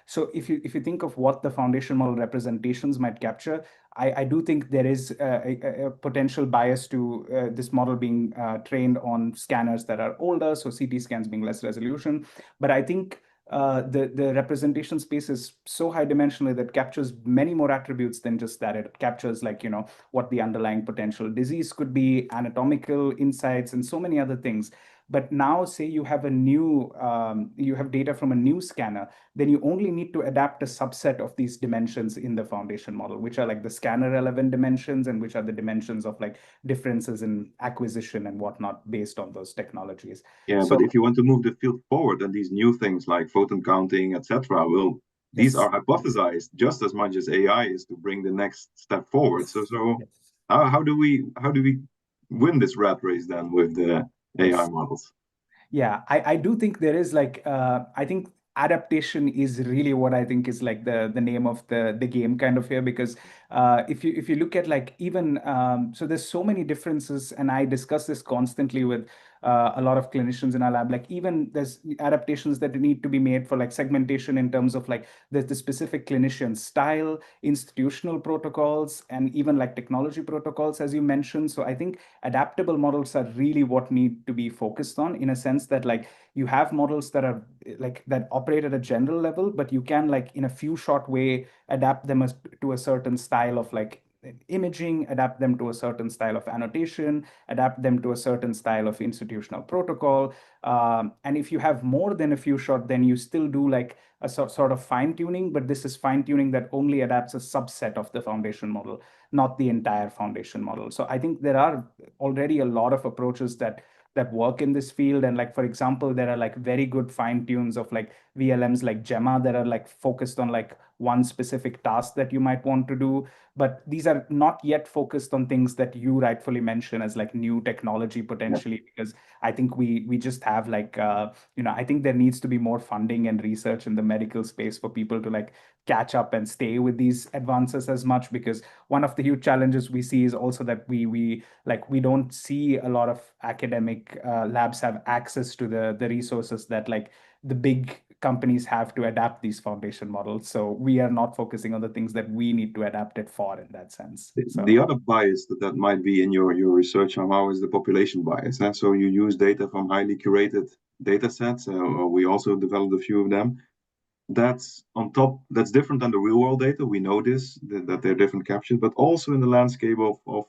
so if you think of what the foundation model representations might capture, I do think there is a potential bias to this model being trained on scanners that are older, so CT scans being less resolution. But I think the representation space is so high dimensionally that captures many more attributes than just that. It captures like, what the underlying potential disease could be, anatomical insights, and so many other things. But now say you have you have data from a new scanner, then you only need to adapt a subset of these dimensions in the foundation model, which are like the scanner relevant dimensions, and which are the dimensions of like differences in acquisition and whatnot based on those technologies. Yeah, so, but if you want to move the field forward, and these new things like photon counting, etc., these are hypothesized just as much as AI is to bring the next step forward. So how do we win this rat race then with the AI models? Yeah, I do think there is like I think adaptation is really what I think is like the name of the game kind of here, because if you look at like even so there's so many differences, and I discuss this constantly with a lot of clinicians in our lab. Like even there's adaptations that need to be made for like segmentation in terms of like the specific clinician style, institutional protocols, and even like technology protocols, as you mentioned. So I think adaptable models are really what need to be focused on, in a sense that like you have models that are like that operate at a general level, but you can like in a few short way adapt them to a certain style of like imaging, adapt them to a certain style of annotation, adapt them to a certain style of institutional protocol. And if you have more than a few short, then you still do like a sort of fine tuning, but this is fine tuning that only adapts a subset of the foundation model, not the entire foundation model. So I think there are already a lot of approaches that that work in this field. And like, for example, there are like very good fine tunes of like VLMs like Gemma that are like focused on like one specific task that you might want to do. But these are not yet focused on things that you rightfully mention as like new technology potentially, because I think we just have like, I think there needs to be more funding and research in the medical space for people to like catch up and stay with these advances as much, because one of the huge challenges we see is also that we don't see a lot of academic labs have access to the resources that like the big companies have to adapt these foundation models. So we are not focusing on the things that we need to adapt it for in that sense. The other bias that might be in your research somehow is the population bias. And so you use data from highly curated data sets. We also developed a few of them. That's on top, that's different than the real world data. We know this, that they're different captures, but also in the landscape of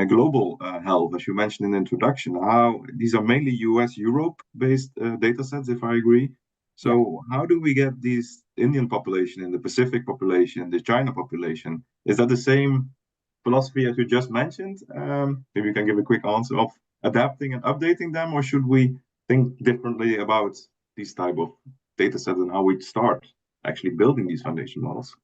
global health, as you mentioned in the introduction, how these are mainly US, Europe based data sets, if I agree. So how do we get these Indian population and the Pacific population, the China population? Is that the same philosophy as you just mentioned? Maybe you can give a quick answer of adapting and updating them, or should we think differently about these type of data sets and how we start actually building these foundation models?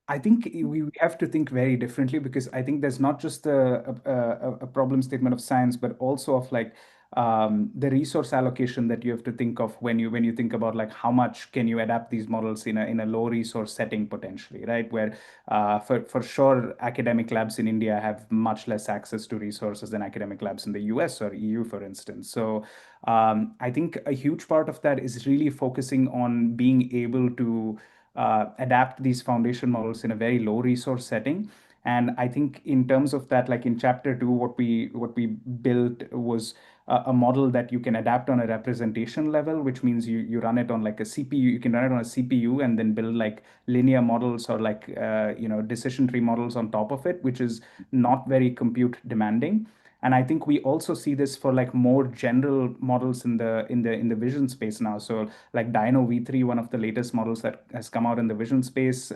I think we have to think very differently, because I think there's not just a problem statement of science, but also of like the resource allocation that you have to think of when you think about like how much can you adapt these models in a low resource setting potentially, right? Where for sure academic labs in India have much less access to resources than academic labs in the US or EU, for instance. So I think a huge part of that is really focusing on being able to adapt these foundation models in a very low resource setting. And I think in terms of that, like in chapter 2, what we built was a model that you can adapt on a representation level, which means you run it on like a CPU. You can run it on a CPU and then build like linear models or like decision tree models on top of it, which is not very compute demanding. And I think we also see this for like more general models in the vision space now. So like Dino V3, one of the latest models that has come out in the vision space,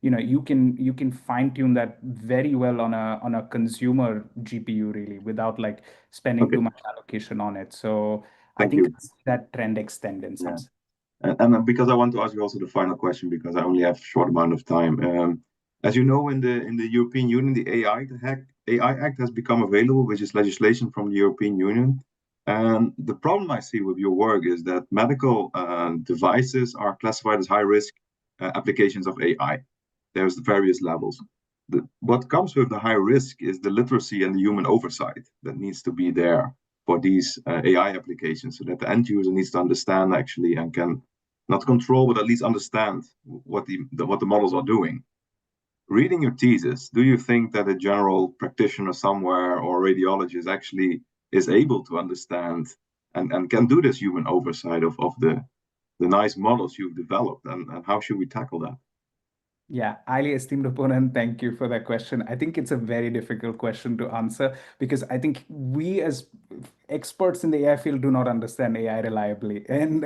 you can fine tune that very well on a consumer GPU really, without like spending too much allocation on it. So I think that trend extend in some sense. And because I want to ask you also the final question, because I only have a short amount of time. As you know, in the European Union, the AI Act has become available, which is legislation from the European Union. And the problem I see with your work is that medical devices are classified as high-risk applications of AI. There's the various levels. What comes with the high risk is the literacy and the human oversight that needs to be there for these AI applications, so that the end user needs to understand actually and can not control, but at least understand what the models are doing. Reading your thesis, do you think that a general practitioner somewhere or radiologist actually is able to understand and can do this human oversight of the nice models you've developed, and how should we tackle that? Yeah, highly esteemed opponent, thank you for that question. I think it's a very difficult question to answer, because I think we as experts in the AI field do not understand AI reliably. And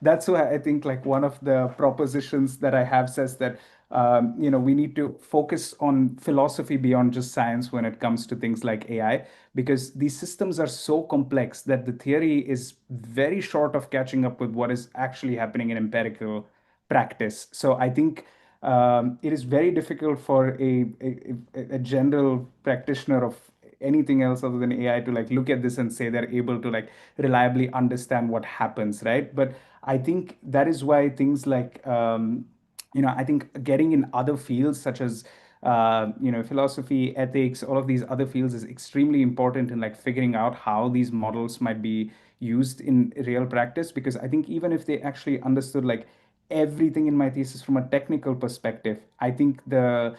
that's why I think like one of the propositions that I have says that we need to focus on philosophy beyond just science when it comes to things like AI, because these systems are so complex that the theory is very short of catching up with what is actually happening in empirical practice. So I think it is very difficult for a general practitioner of anything else other than AI to like look at this and say they're able to like reliably understand what happens, right? But I think that is why things like I think getting in other fields such as philosophy, ethics, all of these other fields is extremely important in like figuring out how these models might be used in real practice. Because I think even if they actually understood like everything in my thesis from a technical perspective, I think the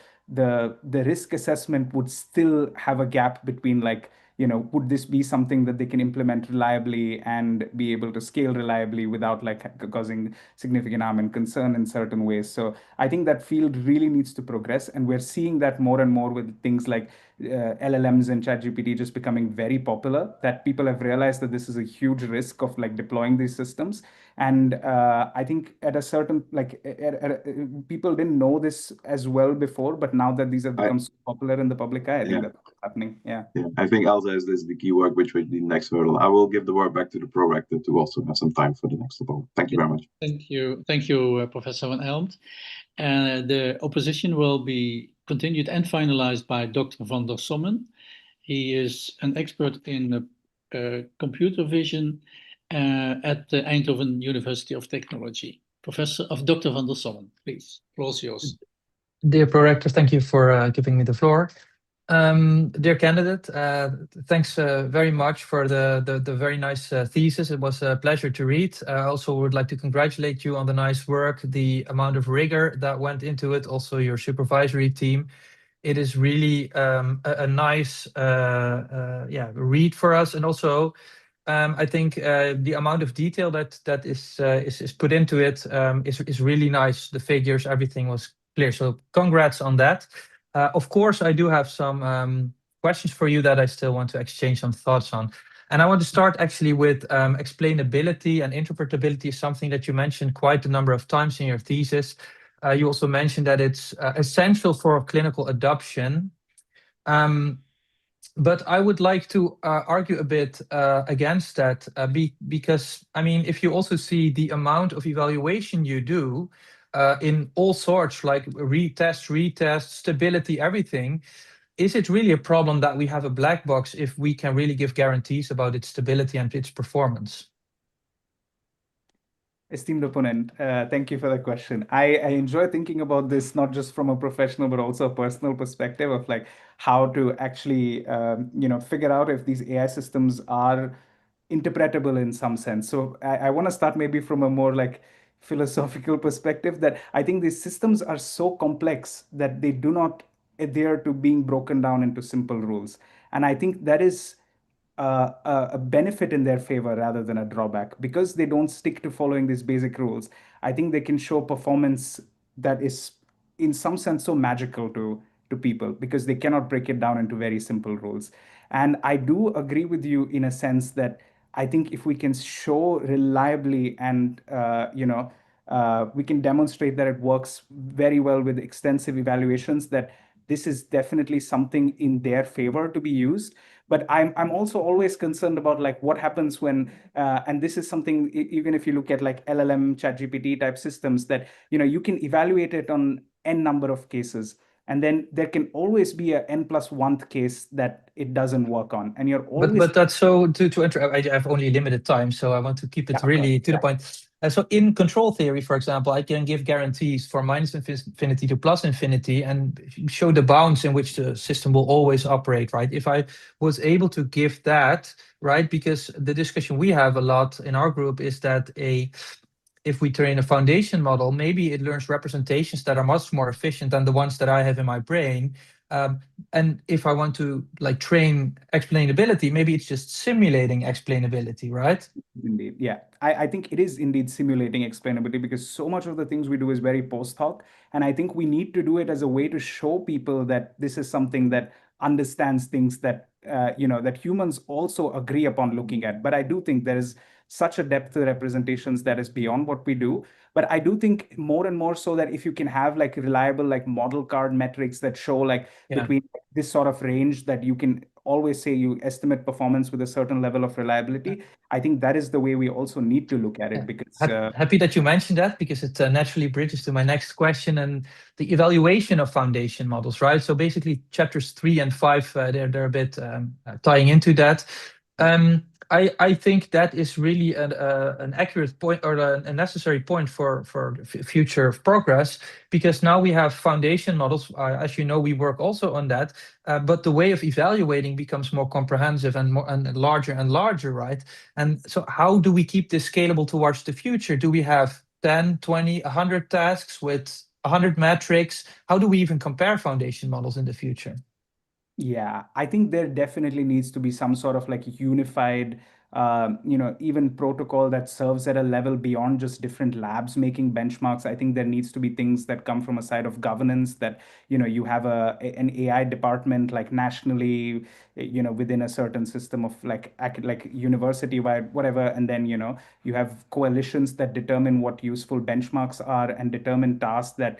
risk assessment would still have a gap between like, would this be something that they can implement reliably and be able to scale reliably without like causing significant harm and concern in certain ways. So I think that field really needs to progress, and we're seeing that more and more with things like LLMs and ChatGPT just becoming very popular, that people have realized that this is a huge risk of like deploying these systems. And I think at a certain like people didn't know this as well before, but now that these have become so popular in the public eye, I think that happening. Yeah. I think Elsa is the key word, which will be the next hurdle. I will give the word back to the pro-rector to also have some time for the next opponent. Thank you very much. Thank you, Professor Van Elmt. The opposition will be continued and finalized by Dr. van der Sommen. He is an expert in computer vision at the Eindhoven University of Technology. Dr. van der Sommen, please, floor is yours. Dear Prorector, thank you for giving me the floor. Dear candidate, thanks very much for the very nice thesis. It was a pleasure to read. I also would like to congratulate you on the nice work, the amount of rigor that went into it, also your supervisory team. It is really a nice read for us, and also I think the amount of detail that is put into it is really nice. The figures, everything was clear. So congrats on that. Of course, I do have some questions for you that I still want to exchange some thoughts on. And I want to start actually with explainability and interpretability, something that you mentioned quite a number of times in your thesis. You also mentioned that it's essential for clinical adoption. But I would like to argue a bit against that because, I mean, if you also see the amount of evaluation you do in all sorts, like retest, stability, everything, is it really a problem that we have a black box if we can really give guarantees about its stability and its performance? Esteemed opponent, thank you for the question. I enjoy thinking about this not just from a professional but also a personal perspective of like how to actually figure out if these AI systems are interpretable in some sense. So I want to start maybe from a more like philosophical perspective, that I think these systems are so complex that they do not adhere to being broken down into simple rules. And I think that is a benefit in their favor rather than a drawback, because they don't stick to following these basic rules. I think they can show performance that is in some sense so magical to people because they cannot break it down into very simple rules. And I do agree with you in a sense that I think if we can show reliably and we can demonstrate that it works very well with extensive evaluations, that this is definitely something in their favor to be used. But I'm also always concerned about like what happens when, and this is something, even if you look at like LLM, ChatGPT type systems, that you can evaluate it on n number of cases, and then there can always be a n+1th case that it doesn't work on, and you're always. But that's so to I have only limited time, so I want to keep it really to the point. So in control theory, for example, I can give guarantees for minus infinity to plus infinity and show the bounds in which the system will always operate, right? If I was able to give that, right, because the discussion we have a lot in our group is that if we train a foundation model, maybe it learns representations that are much more efficient than the ones that I have in my brain. And if I want to like train explainability, maybe it's just simulating explainability, right? Indeed, yeah. I think it is indeed simulating explainability, because so much of the things we do is very post hoc. And I think we need to do it as a way to show people that this is something that understands things that, that humans also agree upon looking at. But I do think there is such a depth to representations that is beyond what we do. But I do think more and more so that if you can have like reliable like model card metrics that show like between this sort of range that you can always say you estimate performance with a certain level of reliability, I think that is the way we also need to look at it. Because happy that you mentioned that, because it naturally bridges to my next question and the evaluation of foundation models, right? So basically chapters 3 and 5, they're a bit tying into that. I think that is really an accurate point, or a necessary point for future progress, because now we have foundation models. As you know, we work also on that, but the way of evaluating becomes more comprehensive and larger, right? And so how do we keep this scalable towards the future? Do we have 10, 20, 100 tasks with 100 metrics? How do we even compare foundation models in the future? Yeah, I think there definitely needs to be some sort of like unified, even protocol that serves at a level beyond just different labs making benchmarks. I think there needs to be things that come from a side of governance, that, you have an AI department like nationally, within a certain system of like university-wide, whatever. And then, you have coalitions that determine what useful benchmarks are and determine tasks that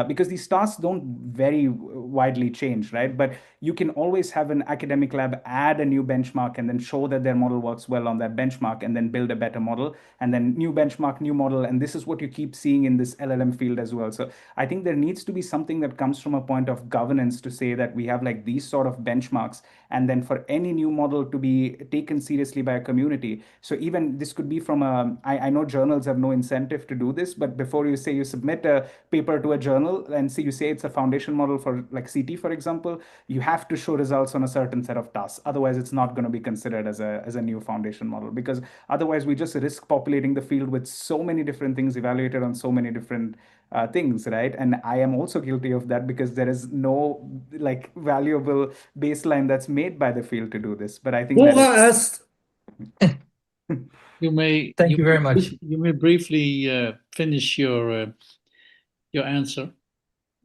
because these tasks don't very widely change, right? But you can always have an academic lab add a new benchmark and then show that their model works well on that benchmark and then build a better model and then new benchmark, new model. And this is what you keep seeing in this LLM field as well. So I think there needs to be something that comes from a point of governance to say that we have like these sort of benchmarks, and then for any new model to be taken seriously by a community. So even this could be from I know journals have no incentive to do this, but before you say you submit a paper to a journal and you say it's a foundation model for like CT, for example, you have to show results on a certain set of tasks. Otherwise, it's not going to be considered as a new foundation model, because otherwise we just risk populating the field with so many different things evaluated on so many different things, right? And I am also guilty of that because there is no like valuable baseline that's made by the field to do this. But I think Laura that asked, Thank you very much. You may briefly finish your answer.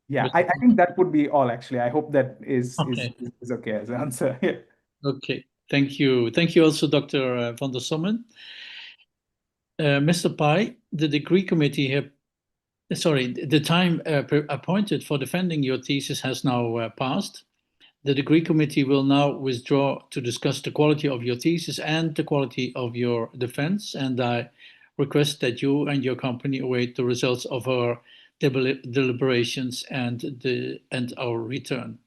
yeah, I think that would be all actually. I hope that is Okay. is okay as an answer. Yeah. Okay, thank you. Thank you also, Dr. van der Sommen. Mr. Pai, the degree committee the time appointed for defending your thesis has now passed. The degree committee will now withdraw to discuss the quality of your thesis and the quality of your defense, and I request that you and your company await the results of our deliberations and our return.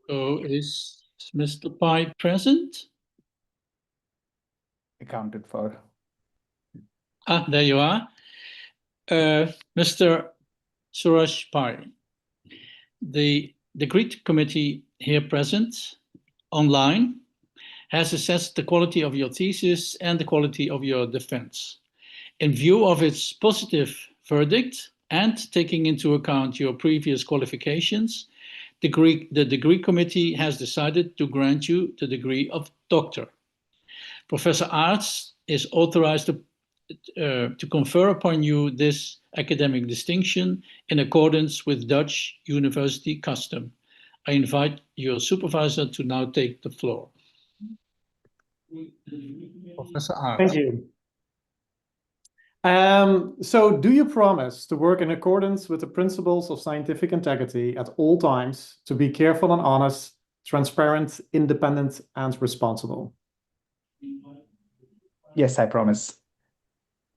So is Mr. Pai present? Accounted for. Ah, there you are. Mr. Suraj Pai, the degree committee here present online has assessed the quality of your thesis and the quality of your defense. In view of its positive verdict and taking into account your previous qualifications, the degree committee has decided to grant you the degree of doctor. Professor Aerts is authorized to confer upon you this academic distinction in accordance with Dutch university custom. I invite your supervisor to now take the floor. Professor Aerts. Thank you. So do you promise to work in accordance with the principles of scientific integrity at all times, to be careful and honest, transparent, independent, and responsible? Yes, I promise.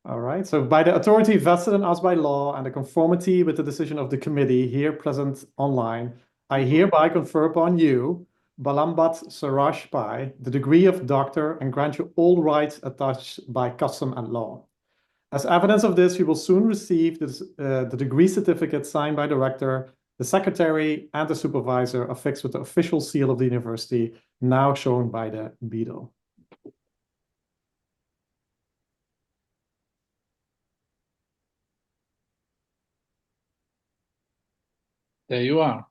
All right. So by the authority vested in us by law and the conformity with the decision of the committee here present online, I hereby confer upon you, Ballambat Suraj Pai, the degree of doctor and grant you all rights attached by custom and law. As evidence of this, you will soon receive this, the degree certificate signed by the rector, the secretary, and the supervisor, affixed with the official seal of the university, now shown by the beadle. There you are.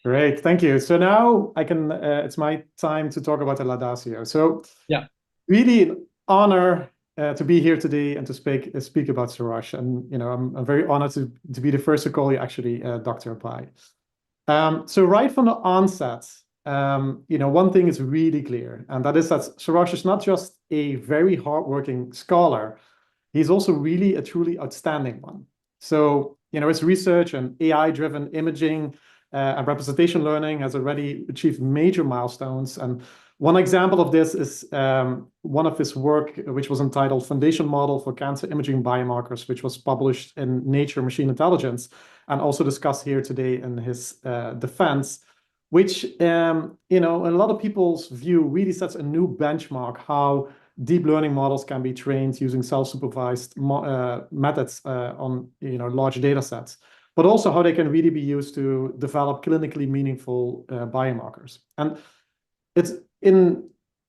Great, thank you. So now I can, it's my time to talk about the Laudatio. So yeah, really an honor to be here today and to speak about Suraj. And, you know, I'm very honored to be the first to call you actually Dr. Pai. So right from the onset, you know, one thing is really clear, and that is that Suraj is not just a very hardworking scholar, he's also really a truly outstanding one. So, you know, his research and AI-driven imaging and representation learning has already achieved major milestones. And one example of this is one of his work, which was entitled Foundation Model for Cancer Imaging Biomarkers, which was published in Nature Machine Intelligence, and also discussed here today in his defense, which, you know, in a lot of people's view, really sets a new benchmark how deep learning models can be trained using self-supervised methods on, you know, large data sets, but also how they can really be used to develop clinically meaningful biomarkers. And it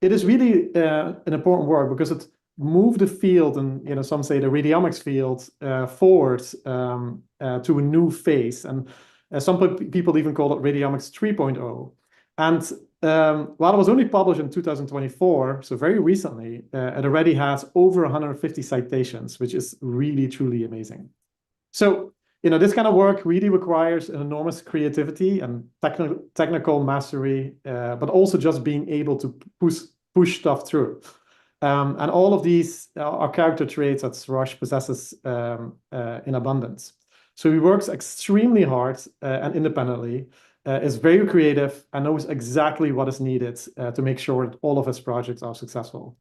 is really an important work because it moved the field, and, you know, some say the radiomics field, forward to a new phase. And some people even call it radiomics 3.0. And while it was only published in 2024, so very recently, it already has over 150 citations, which is really, truly amazing. So, you know, this kind of work really requires an enormous creativity and technical mastery, but also just being able to push stuff through. And all of these are character traits that Suraj possesses in abundance. So he works extremely hard and independently, is very creative, and knows exactly what is needed to make sure that all of his projects are successful.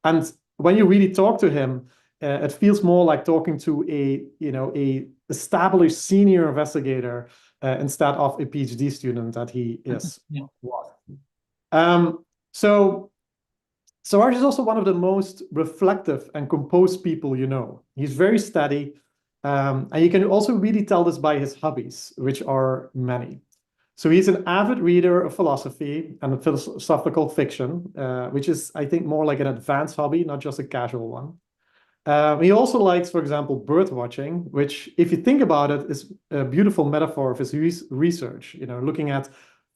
And when you really talk to him, it feels more like talking to a established senior investigator instead of a PhD student that he is. Yeah. So Suraj is also one of the most reflective and composed people you know. He's very steady, and you can also really tell this by his hobbies, which are many. So he's an avid reader of philosophy and philosophical fiction, which is, I think, more like an advanced hobby, not just a casual one. He also likes, for example, bird watching, which, if you think about it, is a beautiful metaphor of his research, you know, looking at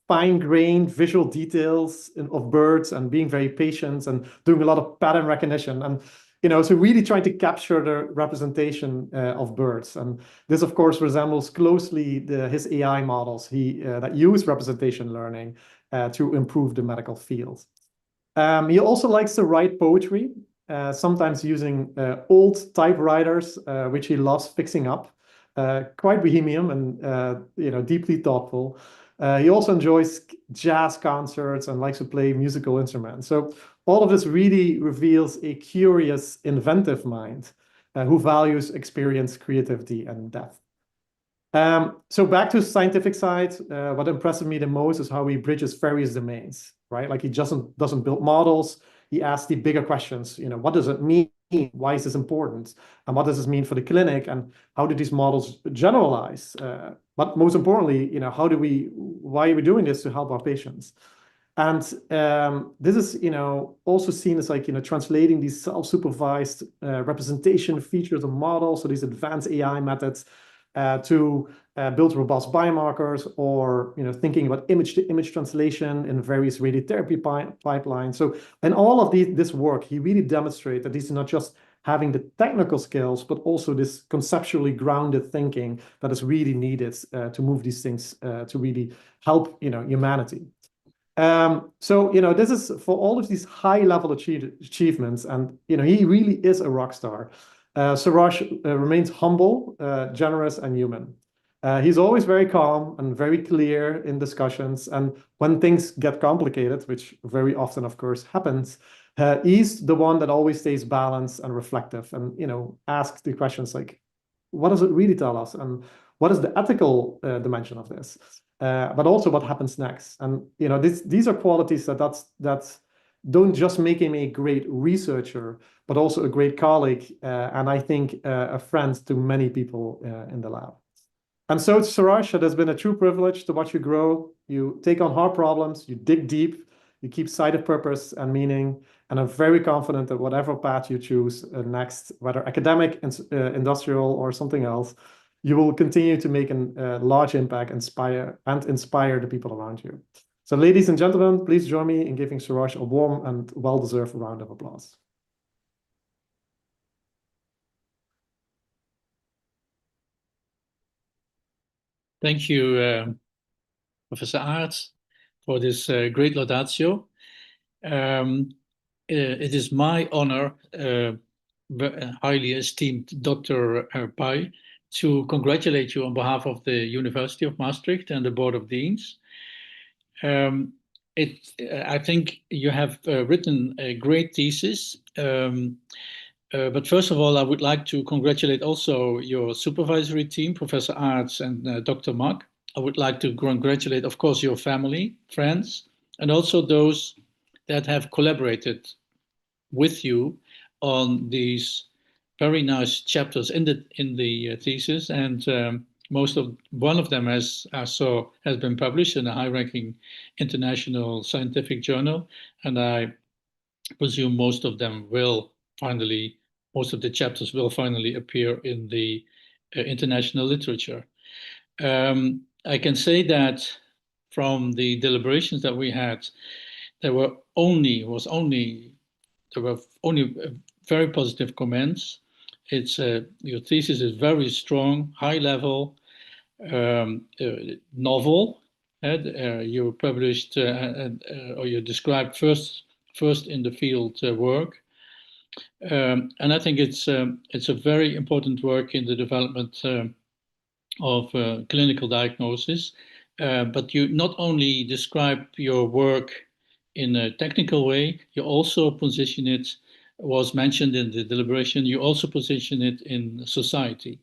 fine-grained visual details of birds and being very patient and doing a lot of pattern recognition. And, you know, so really trying to capture the representation of birds. And this, of course, resembles closely his AI models that use representation learning to improve the medical field. He also likes to write poetry, sometimes using old typewriters, which he loves fixing up. Quite bohemian and, you know, deeply thoughtful. He also enjoys jazz concerts and likes to play musical instruments. So all of this really reveals a curious, inventive mind who values experience, creativity, and depth. So back to the scientific side, what impresses me the most is how he bridges various domains, right? Like he doesn't build models. He asks the bigger questions. What does it mean? Why is this important? And what does this mean for the clinic? And how do these models generalize? But most importantly, why are we doing this to help our patients? And this is, also seen as like, translating these self-supervised representation features of models, so these advanced AI methods, to build robust biomarkers, or thinking about image-to-image translation in various radiotherapy pipelines. So in all of this work, he really demonstrates that these are not just having the technical skills, but also this conceptually grounded thinking that is really needed to move these things to really help humanity. So this is for all of these high-level achievements, and he really is a rock star. Suraj remains humble, generous, and human. He's always very calm and very clear in discussions, and when things get complicated, which very often, of course, happens, he's the one that always stays balanced and reflective, and asks the questions like, what does it really tell us, and what is the ethical dimension of this? But also what happens next. And these are qualities that don't just make him a great researcher, but also a great colleague, and I think a friend to many people in the lab. And so, Suraj, it has been a true privilege to watch you grow. You take on hard problems, you dig deep, you keep sight of purpose and meaning, and I'm very confident that whatever path you choose next, whether academic, industrial, or something else, you will continue to make a large impact, inspire the people around you. So, ladies and gentlemen, please join me in giving Suraj a warm and well-deserved round of applause. Thank you, Professor Aerts, for this great laudatio. It is my honor, highly esteemed Dr. Pai, to congratulate you on behalf of the University of Maastricht and the Board of Deans. I think you have written a great thesis. But first of all, I would like to congratulate also your supervisory team, Professor Aerts and Dr. Mak. I would like to congratulate, of course, your family, friends, and also those that have collaborated with you on these very nice chapters in the thesis. And one of them, as I saw, has been published in a high-ranking international scientific journal, and I presume most of the chapters will finally appear in the international literature. I can say that from the deliberations that we had, there were only very positive comments. Your thesis is very strong, high level, novel. You published or you described first in the field work. And I think it's a very important work in the development of clinical diagnosis. But you not only describe your work in a technical way, you also position it, was mentioned in the deliberation, you also position it in society.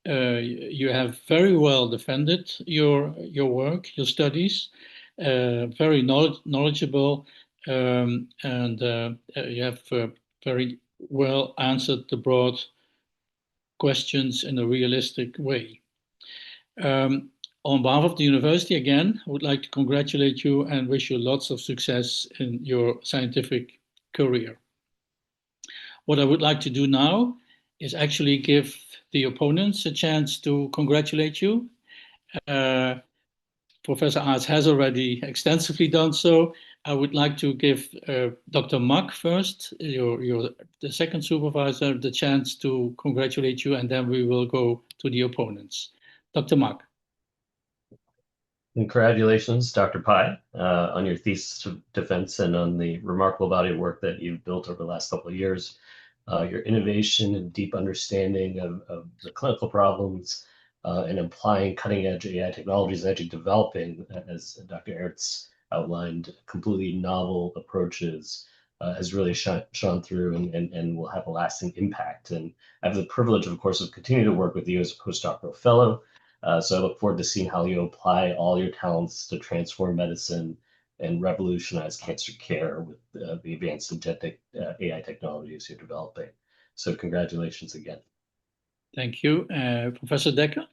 You have very well defended your work, your studies, very knowledgeable, and you have very well answered the broad questions in a realistic way. On behalf of the university, again, I would like to congratulate you and wish you lots of success in your scientific career. What I would like to do now is actually give the opponents a chance to congratulate you. Professor Aerts has already extensively done so. I would like to give Dr. Mak first, the second supervisor, the chance to congratulate you, and then we will go to the opponents. Dr. Mak. Congratulations, Dr. Pai, on your thesis defense and on the remarkable body of work that you've built over the last couple of years. Your innovation and deep understanding of the clinical problems and applying cutting-edge AI technologies that you're developing, as Dr. Aerts outlined, completely novel approaches has really shone through and will have a lasting impact. And I have the privilege, of course, of continuing to work with you as a postdoctoral fellow. So I look forward to seeing how you apply all your talents to transform medicine and revolutionize cancer care with the advanced agentic AI technologies you're developing. So congratulations again. Thank you. Professor Dekker?